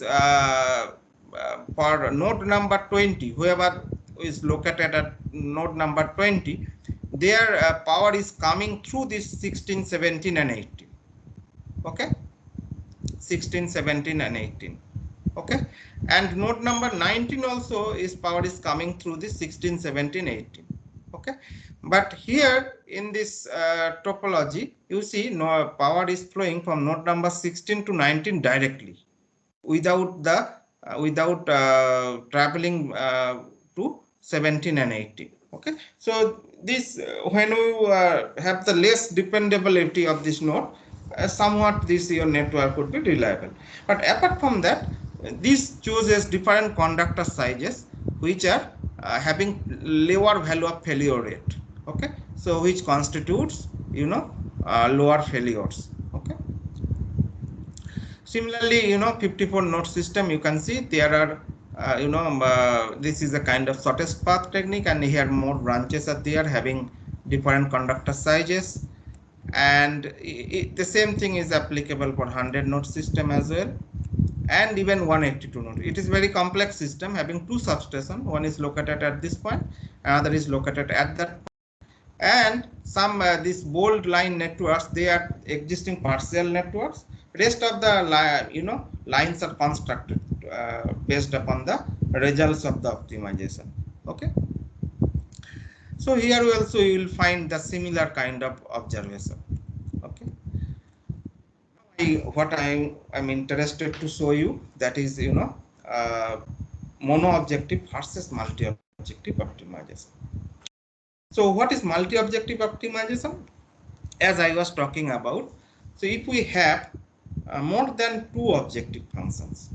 for node number 20, whoever is located at node number 20, their power is coming through this 16, 17 and 18. Okay, 16, 17 and 18. Okay, and node number 19 also is power is coming through this 16, 17, 18. Okay, but here in this topology, you see no power is flowing from node number 16 to 19 directly without the traveling to 17 and 18. Okay, so this when you have the less dependability of this node, somewhat this your network would be reliable. But apart from that, this chooses different conductor sizes which are having lower value of failure rate. Okay, so which constitutes lower failures. Okay. Similarly, 54 node system, you can see there are this is a kind of shortest path technique, and here more branches are there having different conductor sizes, and the same thing is applicable for 100 node system as well, and even 182 node. It is very complex system having two substations. One is located at this point, another is located at that point. And some these bold line networks, they are existing partial networks. Rest of the lines are constructed based upon the results of the optimization. Okay. So here also you will find the similar kind of observation. Okay. What I'm interested to show you, that is mono-objective versus multi-objective optimization. So what is multi-objective optimization? As I was talking about, so if we have more than two objective functions,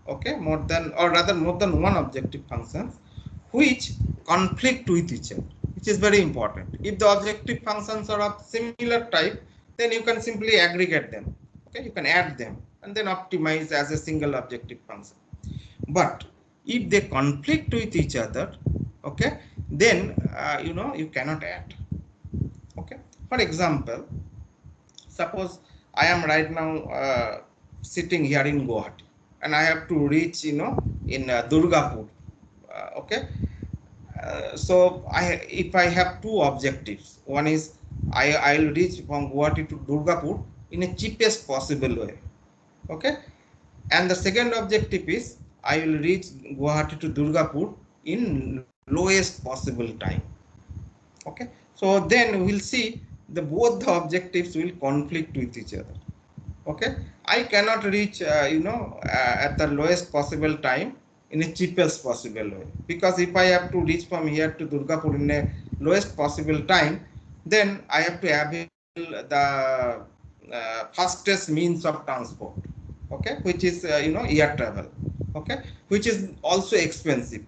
okay, more than one objective functions which conflict with each other, which is very important. If the objective functions are of similar type, then you can simply aggregate them. Okay, you can add them and then optimize as a single objective function. But if they conflict with each other, okay, then you cannot add. Okay, for example, suppose I am right now sitting here in Guwahati, and I have to reach in Durgapur. Okay, so if I have two objectives, one is I'll reach from Guwahati to Durgapur in a cheapest possible way. Okay, and the second objective is I will reach Guwahati to Durgapur in lowest possible time. Okay, so then we'll see both the objectives will conflict with each other. Okay, I cannot reach at the lowest possible time in a cheapest possible way, because if I have to reach from here to Durgapur in a lowest possible time, then I have to avail the fastest means of transport. Okay, which is air travel. Okay, which is also expensive.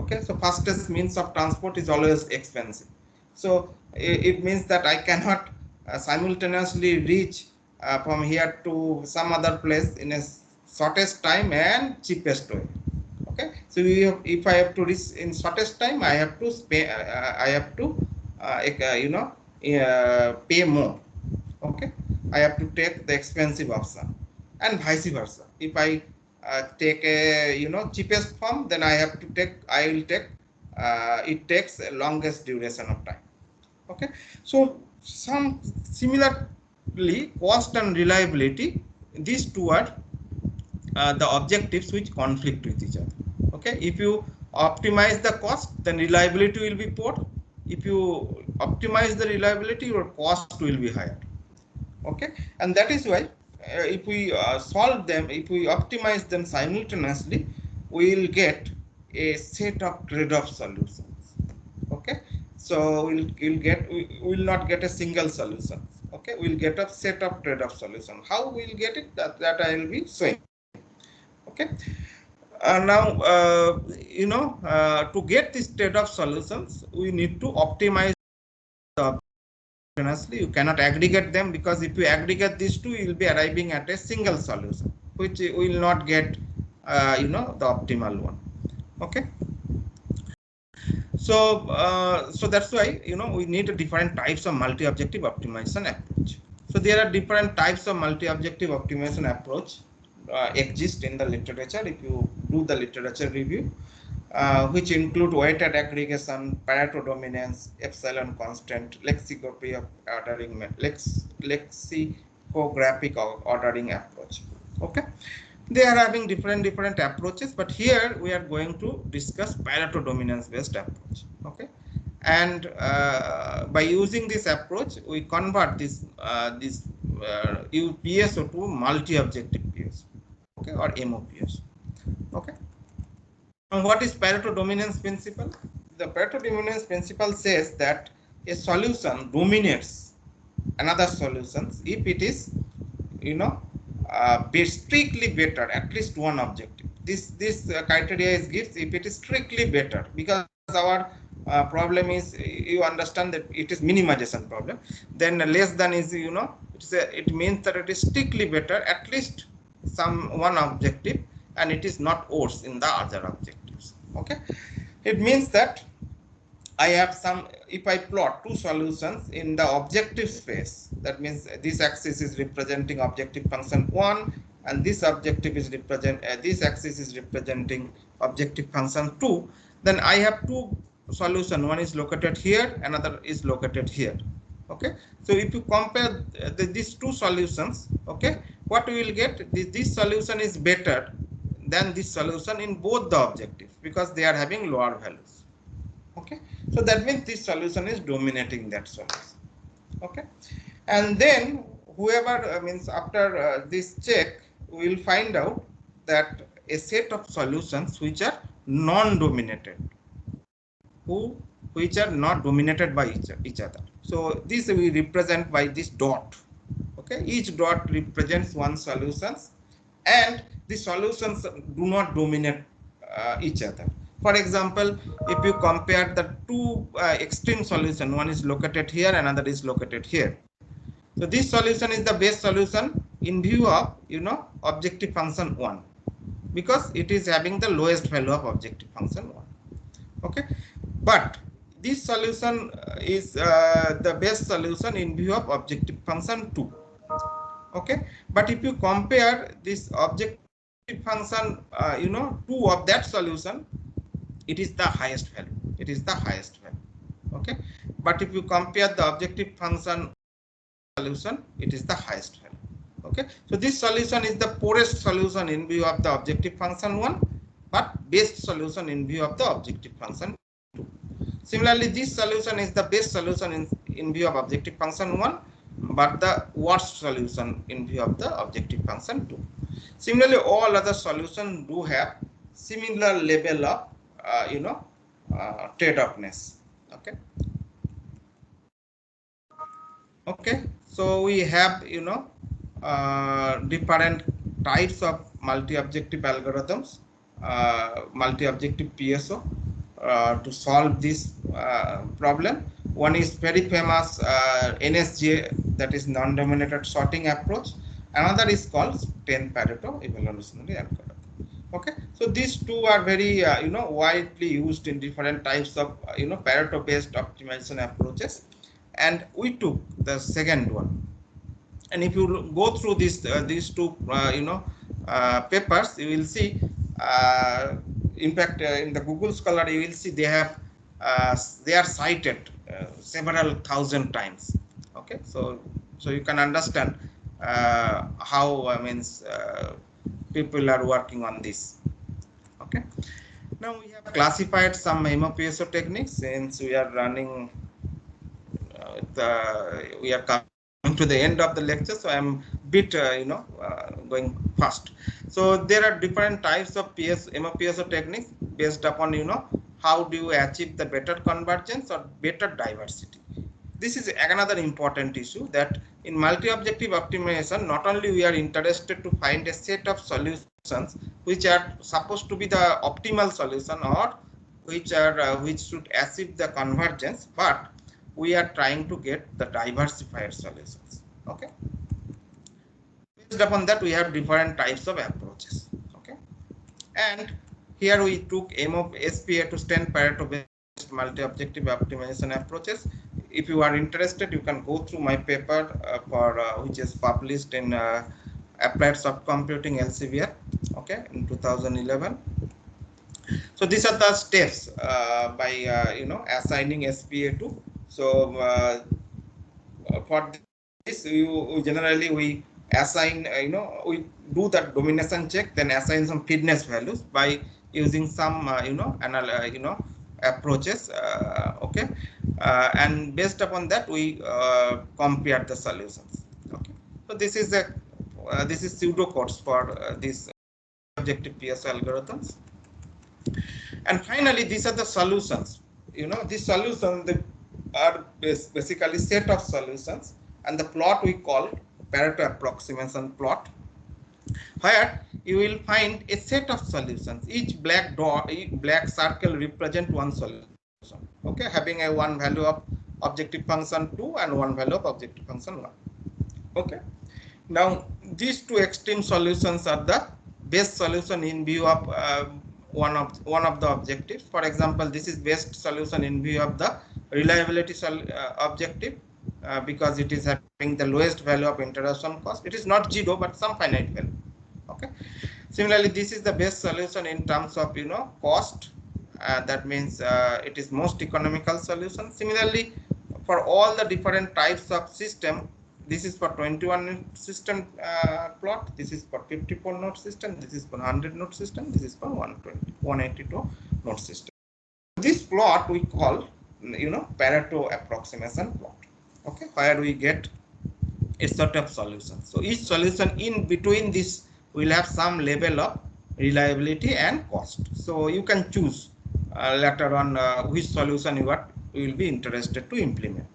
Okay, so fastest means of transport is always expensive. So it means that I cannot simultaneously reach from here to some other place in a shortest time and cheapest way. Okay, so if I have to reach in shortest time, I have to pay more. Okay, I have to take the expensive option, and vice versa. If I take a cheapest form, then I will take it takes a longest duration of time. Okay, so some similarly, cost and reliability, these two are the objectives which conflict with each other. Okay, if you optimize the cost, then reliability will be poor. If you optimize the reliability, your cost will be higher. Okay, and that is why if we solve them, if we optimize them simultaneously, we will get a set of trade-off solutions. Okay, so we will not get a single solution. Okay, we'll get a set of trade-off solution. How we'll get it, that I will be showing. Okay, now to get these trade-off solutions, we need to optimize the. You cannot aggregate them, because if you aggregate these two, you will be arriving at a single solution, which will not get the optimal one. Okay, so so that's why we need different types of multi-objective optimization approach. So there are different types of multi-objective optimization approach exist in the literature. If you do the literature review, which include weighted aggregation, Pareto dominance, epsilon constant, lexicographic ordering approach. Okay, they are having different approaches, but here we are going to discuss Pareto dominance based approach. Okay, and by using this approach, we convert this PSO to multi-objective PSO. Okay, or MOPS. Okay. What is Pareto dominance principle? The Pareto dominance principle says that a solution dominates another solutions if it is strictly better at least one objective. this criteria is gives if it is strictly better, because our problem is, you understand that it is minimization problem. Then less than is, it means that it is strictly better, at least some one objective, and it is not worse in the other objectives. Okay, it means that I have some, if I plot two solutions in the objective space, that means this axis is representing objective function 1, and this objective is this axis is representing objective function 2, then I have two solutions. One is located here, another is located here. Okay, so if you compare these two solutions, okay, what we will get, this solution is better than this solution in both the objectives, because they are having lower values. Okay, so that means this solution is dominating that solution. Okay, and then whoever means after this check, we will find out that a set of solutions which are non-dominated, which are not dominated by each other. So this we represent by this dot. Okay, each dot represents one solution, and the solutions do not dominate each other. For example, if you compare the two extreme solution, one is located here, another is located here. So this solution is the best solution in view of, objective function 1, because it is having the lowest value of objective function 1. Okay, but this solution is the best solution in view of objective function 2. Okay, but if you compare this objective function 2 of that solution, it is the highest value. It is the highest value. Okay, but if you compare the objective function solution, it is the highest value. Okay, so this solution is the poorest solution in view of the objective function 1, but best solution in view of the objective function 2. Similarly, this solution is the best solution in view of objective function 1, but the worst solution in view of the objective function 2. Similarly, all other solutions do have similar level of trade-offness. Okay. Okay, so we have different types of multi-objective algorithms, multi-objective PSO to solve this problem. One is very famous NSGA, that is non-dominated sorting approach. Another is called 10 Pareto evolutionary algorithm. Okay, so these two are very widely used in different types of Pareto based optimization approaches, and we took the second one. And if you go through this these two papers, you will see in fact in the Google Scholar you will see they have they are cited several thousand times. Okay, so you can understand how people are working on this. Okay, now we have classified some MOPSO techniques, since we are running we are coming to the end of the lecture, so I'm bit going fast. So there are different types of MOPSO techniques based upon how do you achieve the better convergence or better diversity. This is another important issue, that in multi-objective optimization, not only we are interested to find a set of solutions which are supposed to be the optimal solution or which should achieve the convergence, but we are trying to get the diversified solutions. Okay, based upon that we have different types of approaches. Okay, and here we took SPA to 10 Pareto based multi-objective optimization approaches. If you are interested, you can go through my paper which is published in Applied Soft Computing Elsevier, okay, in 2011. So these are the steps by assigning SPA to. So for this, we assign we do that domination check, then assign some fitness values by using some approaches. Okay, and based upon that we compare the solutions. Okay, so this is pseudo codes for these objective PSO algorithms. And finally, these are the solutions. These solutions, they are basically set of solutions, and the plot we call Pareto approximation plot. where you will find a set of solutions. Each black dot, each black circle represent one solution. Okay, having a one value of objective function 2 and one value of objective function 1. Okay. Now these two extreme solutions are the best solution in view of one of the objectives. For example, this is best solution in view of the reliability objective because it is having the lowest value of interruption cost. It is not 0 but some finite value. Okay. Similarly, this is the best solution in terms of cost. That means it is most economical solution. Similarly, for all the different types of system, this is for 21 node system plot, this is for 54 node system, this is for 100 node system, this is for 182 node system. This plot we call Pareto approximation plot. Okay, where we get a sort of solution. So each solution in between this will have some level of reliability and cost. So you can choose later on which solution you will be interested to implement.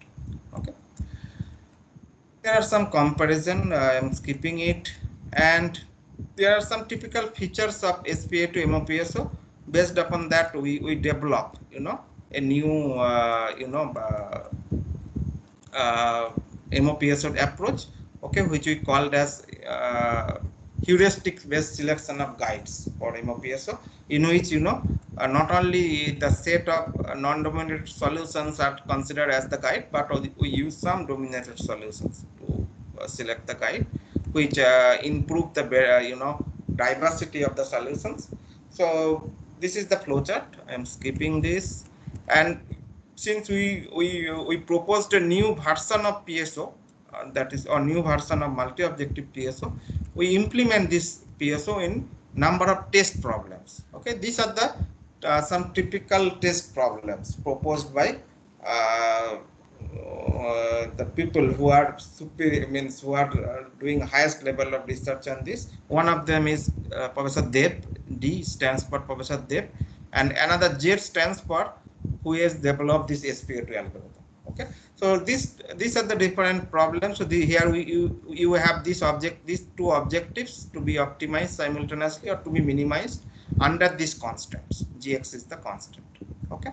Okay. There are some comparison. I am skipping it, and there are some typical features of SPA to MOPSO. Based upon that, we develop a new MOPSO approach. Okay, which we called as heuristic based selection of guides for MOPSO, in which not only the set of non-dominated solutions are considered as the guide, but we use some dominated solutions to select the guide, which improve the diversity of the solutions. So this is the flowchart. I am skipping this, and since we proposed a new version of PSO, that is a new version of multi-objective PSO, we implement this PSO in number of test problems. Okay, these are the some typical test problems proposed by the people who are superior, means who are doing highest level of research on this. One of them is Professor Dev. D stands for Professor Dev, and another Z stands for who has developed this SPA2 algorithm. Okay, so these are the different problems. So here you have these two objectives to be optimized simultaneously or to be minimized under these constants. Gx is the constant. Okay,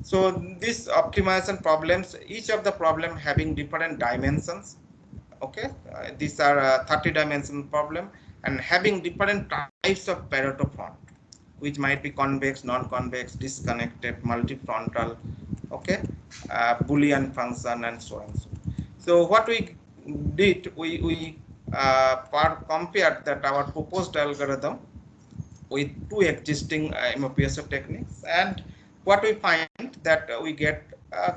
so these optimization problems, each of the problem having different dimensions. Okay, these are 30 dimension problem and having different types of Pareto front, which might be convex, non-convex, disconnected, multifrontal, okay, Boolean function, and so on. So what we did, we compared that our proposed algorithm with two existing MOPSO techniques, and what we find that we get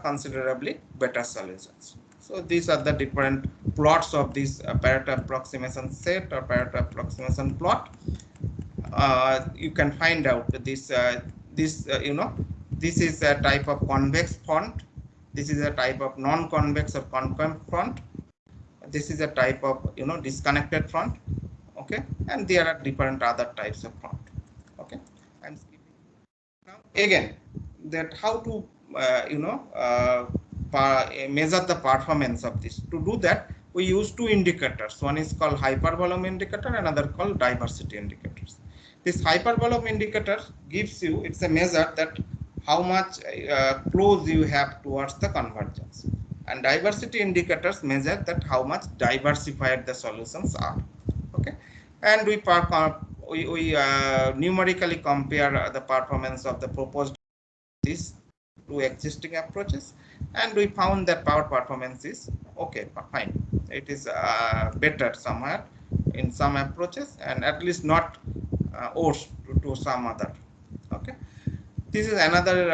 considerably better solutions. So these are the different plots of this Pareto approximation set or Pareto approximation plot. You can find out this this is a type of convex front, this is a type of non-convex or concave front, this is a type of disconnected front. Okay, and there are different other types of front. Okay, I'm skipping now again that how to measure the performance of this. To do that, we use two indicators. One is called hypervolume indicator, another called diversity indicators. This hypervolume indicator gives you, it's a measure that how much close you have towards the convergence, and diversity indicators measure that how much diversified the solutions are. Okay, and we numerically compare the performance of the proposed these two existing approaches, and we found that power performance is okay, fine. It is better somewhere in some approaches, and at least not worse to some other. Okay, this is another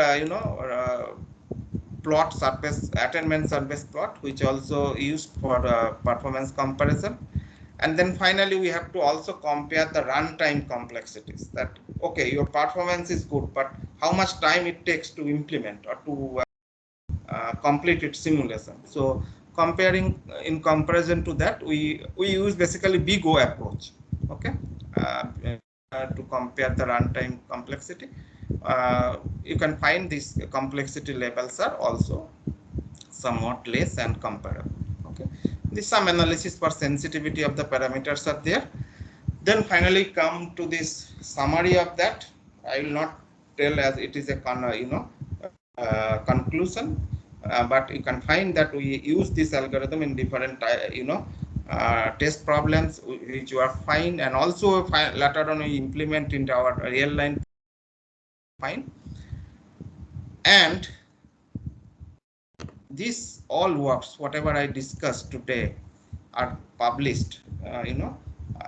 plot, surface attainment surface plot, which also used for performance comparison. And then finally we have to also compare the runtime complexities, that okay, your performance is good, but how much time it takes to implement or to complete its simulation. So comparing, in comparison to that, we use basically big O approach. Okay, to compare the runtime complexity. You can find these complexity levels are also somewhat less and comparable. Okay, this some analysis for sensitivity of the parameters are there. then finally come to this summary of that. I will not tell as it is a conclusion, but you can find that we use this algorithm in different test problems which you are fine, and also later on we implement into our real line fine. And this all works, whatever I discussed today, are published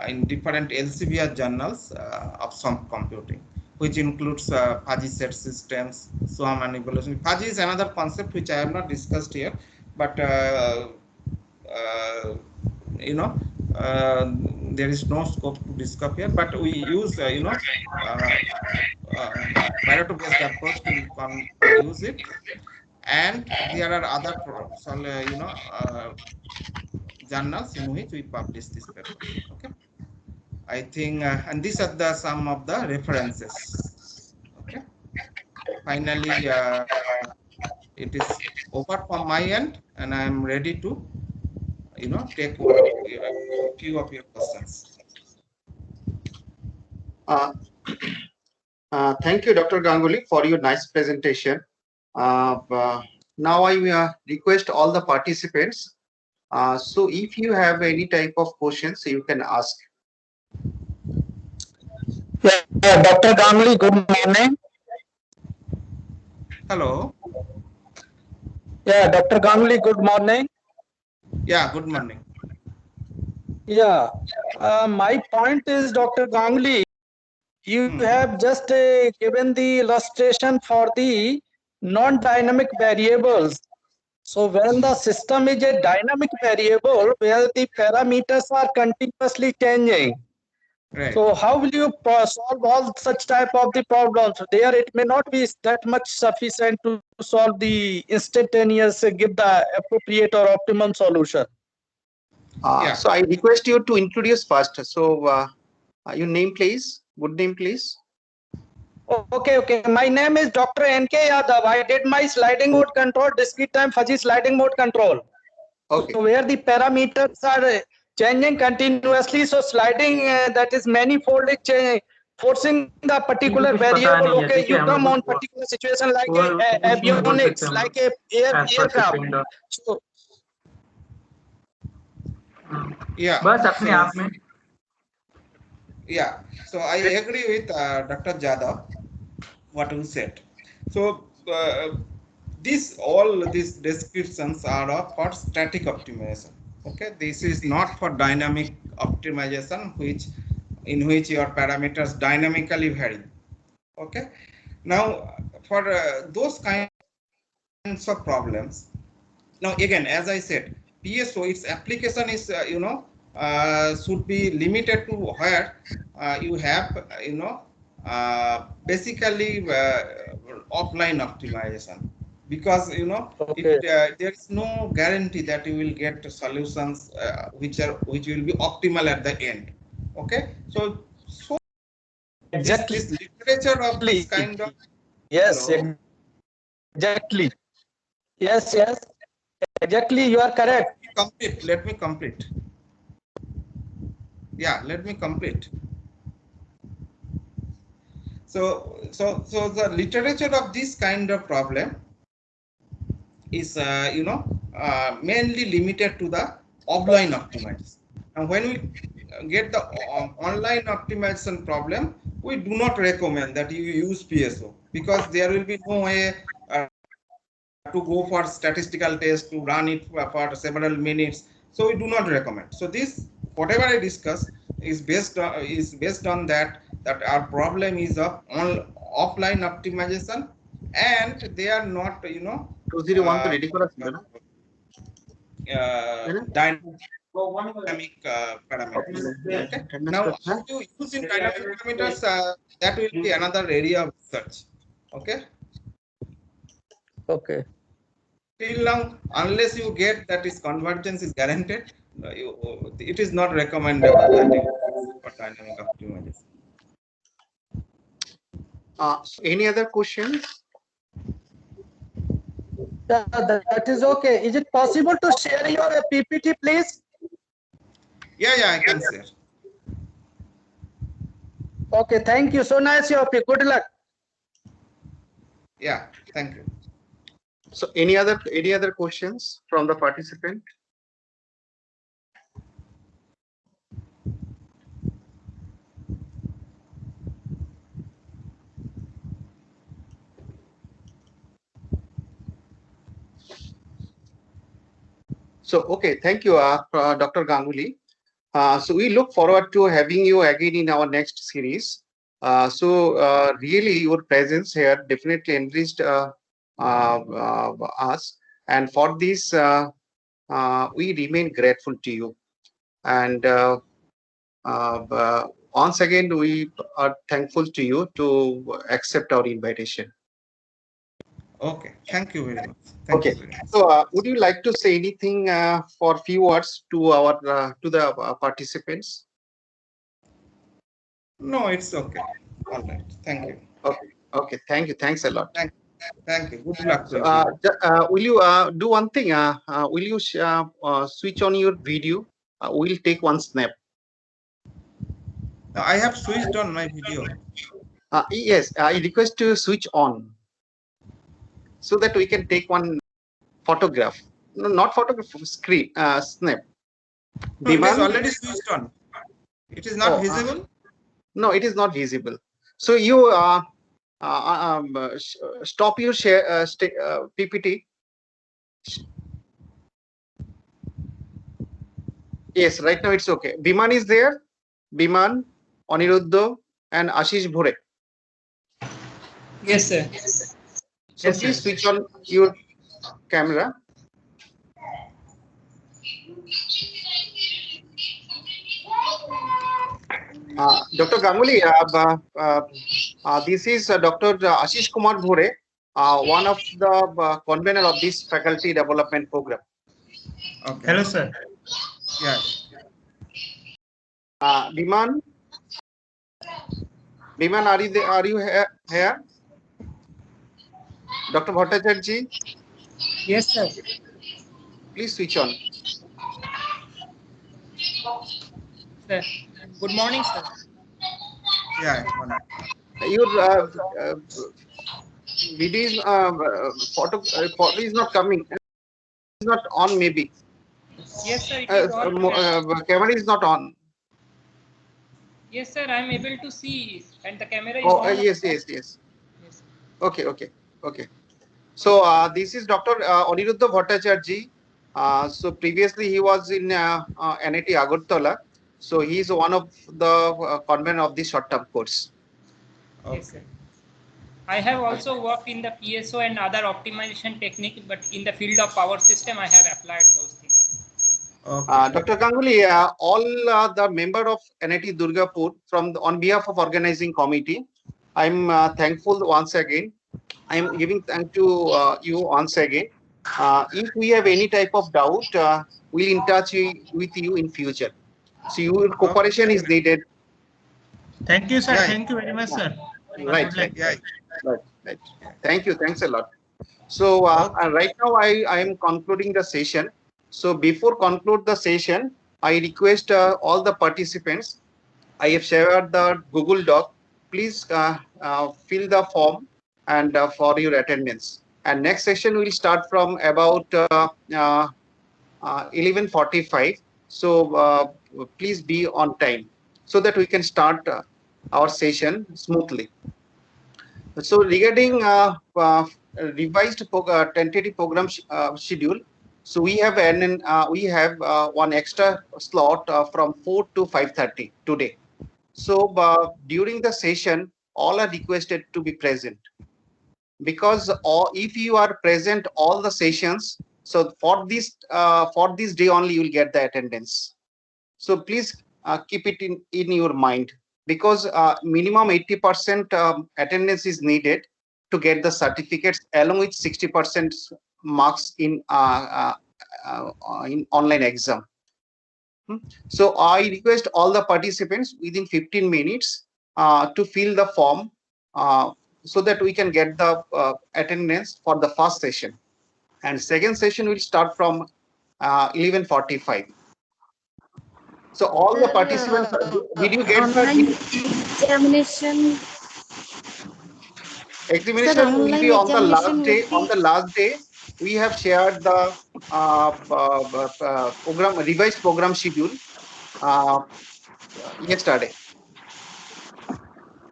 in different Elsevier journals of some computing, which includes fuzzy set systems, swarm manipulation. Fuzzy is another concept which I have not discussed here, but there is no scope to discuss here. But we use Pareto-based approach to use it, and there are other journals in which we publish this paper. Okay, I think, and these are the some of the references. Okay, finally, it is over from my end, and I am ready to, take a few of your questions. Thank you, Dr. Ganguly, for your nice presentation. Now I request all the participants. So if you have any type of questions, you can ask. Yeah, Dr. Ganguly, good morning. Hello. Yeah, Dr. Ganguly, good morning. Yeah, good morning. Yeah, my point is, Dr. Ganguly, you have just given the illustration for the non-dynamic variables. So when the system is a dynamic variable where the parameters are continuously changing, right. So how will you solve all such type of the problems? There it may not be that much sufficient to solve the instantaneous, give the appropriate or optimum solution. So I request you to introduce first. So your name, please. Good name, please. Okay. My name is Dr. N.K. Yadav. I did my sliding mode control, discrete time fuzzy sliding mode control. Okay. So where the parameters are changing continuously, so sliding that is manifold change, forcing the particular variable. Okay, you come on particular situation like avionics, like a aircraft. So yeah. Yeah, so I agree with Dr. Jadhav, what you said. So all these descriptions are for static optimization. Okay, this is not for dynamic optimization, in which your parameters dynamically vary. Okay, now for those kinds of problems, now again, as I said, PSO, its application is should be limited to where you have basically offline optimization, because there is no guarantee that you will get solutions which will be optimal at the end. Okay, so exactly this literature of this kind of exactly yes exactly, you are correct. Let me complete. Yeah, let me complete. So the literature of this kind of problem is mainly limited to the offline optimization. And when we get the online optimization problem, we do not recommend that you use PSO, because there will be no way to go for statistical test to run it for several minutes. So we do not recommend. So this, whatever I discuss, is based on that our problem is of offline optimization, and they are not dynamic parameters. Okay. Now, how to use in dynamic parameters, that will be another area of research. Okay. Okay. Till now, unless you get that is convergence is guaranteed, it is not recommendable that you for dynamic optimization. Any other questions? Yeah, that is okay. Is it possible to share your PPT, please? Yeah, I can share. Okay, thank you. So nice of you. Good luck. Yeah, thank you. So any other questions from the participant? So okay, thank you, Dr. Ganguly. So we look forward to having you again in our next series. Really, your presence here definitely enriched us, and for this, we remain grateful to you. And once again, we are thankful to you to accept our invitation. Okay, thank you very much. Thank you Okay, very much. so would you like to say anything for a few words to our to the participants? No, it's okay. All right. Thank you. Okay. Thank you. Thanks a lot. Thank you. Good luck to So, everyone. will you do one thing? Will you switch on your video? We'll take one snap. Now, I have switched on my video. Yes, I request to switch on so that we can take one photograph. No, not photograph, screen, snap. No, it is Biman? already switched on. It is not visible? No, it is not visible. So you stop your share PPT. Yes, right now it's okay. Biman is there. Biman, Aniruddha, and Ashish Bhore. Yes, sir. So Yes, please sir. switch on your camera. Dr. Ganguly, this is Dr. Ashish Kumar Bhore, one of the convener of this faculty development program. Okay. Hello, sir. Yeah. Biman, are you here? Dr. Bhattacharya, Yes, sir. please switch on. Sir. Good morning, sir. Yeah. One. Your video is photo is not coming. It's not on, maybe. Yes, sir. It is on. Camera is not on. Yes, sir. I am able to see, and the camera is Oh, on. yes. Yes. Okay. So this is Dr. Aniruddha Bhattacharya. So previously he was in NIT Agartala. So he is one of the convener of the short-term course. Okay. Yes, sir. I have also worked in the PSO and other optimization technique, but in the field of power system, I have applied those things. Okay. Dr. Ganguly, all the member of NIT Durgapur on behalf of organizing committee, I'm thankful once again. I'm giving thanks to you once again. If we have any type of doubt, we'll in touch with you in future. So your cooperation is needed. Thank you, sir. Yeah. Thank you very much, sir. Right. Yeah. Right. Thank you. Thanks a lot. So right now I am concluding the session. So before conclude the session, I request all the participants. I have shared the Google Doc. Please fill the form and for your attendance. And next session will start from about 11:45. So please be on time so that we can start our session smoothly. So regarding revised tentative program schedule, so we have one extra slot from 4 to 5:30 today. So during the session, all are requested to be present, because if you are present all the sessions, so for this day only you will get the attendance. So please keep it in your mind, because minimum 80% attendance is needed to get the certificates, along with 60% marks in online exam. So I request all the participants within 15 minutes to fill the form so that we can get the attendance for the first session. And second session will start from 11:45. So all the participants, did you get the examination. Examination will online be on the last examination day. will be. On the last day, we have shared the program, revised program schedule yesterday.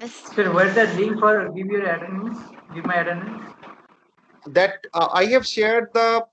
Yes. Sir, where's the link for give your attendance? Give my attendance. That I have shared the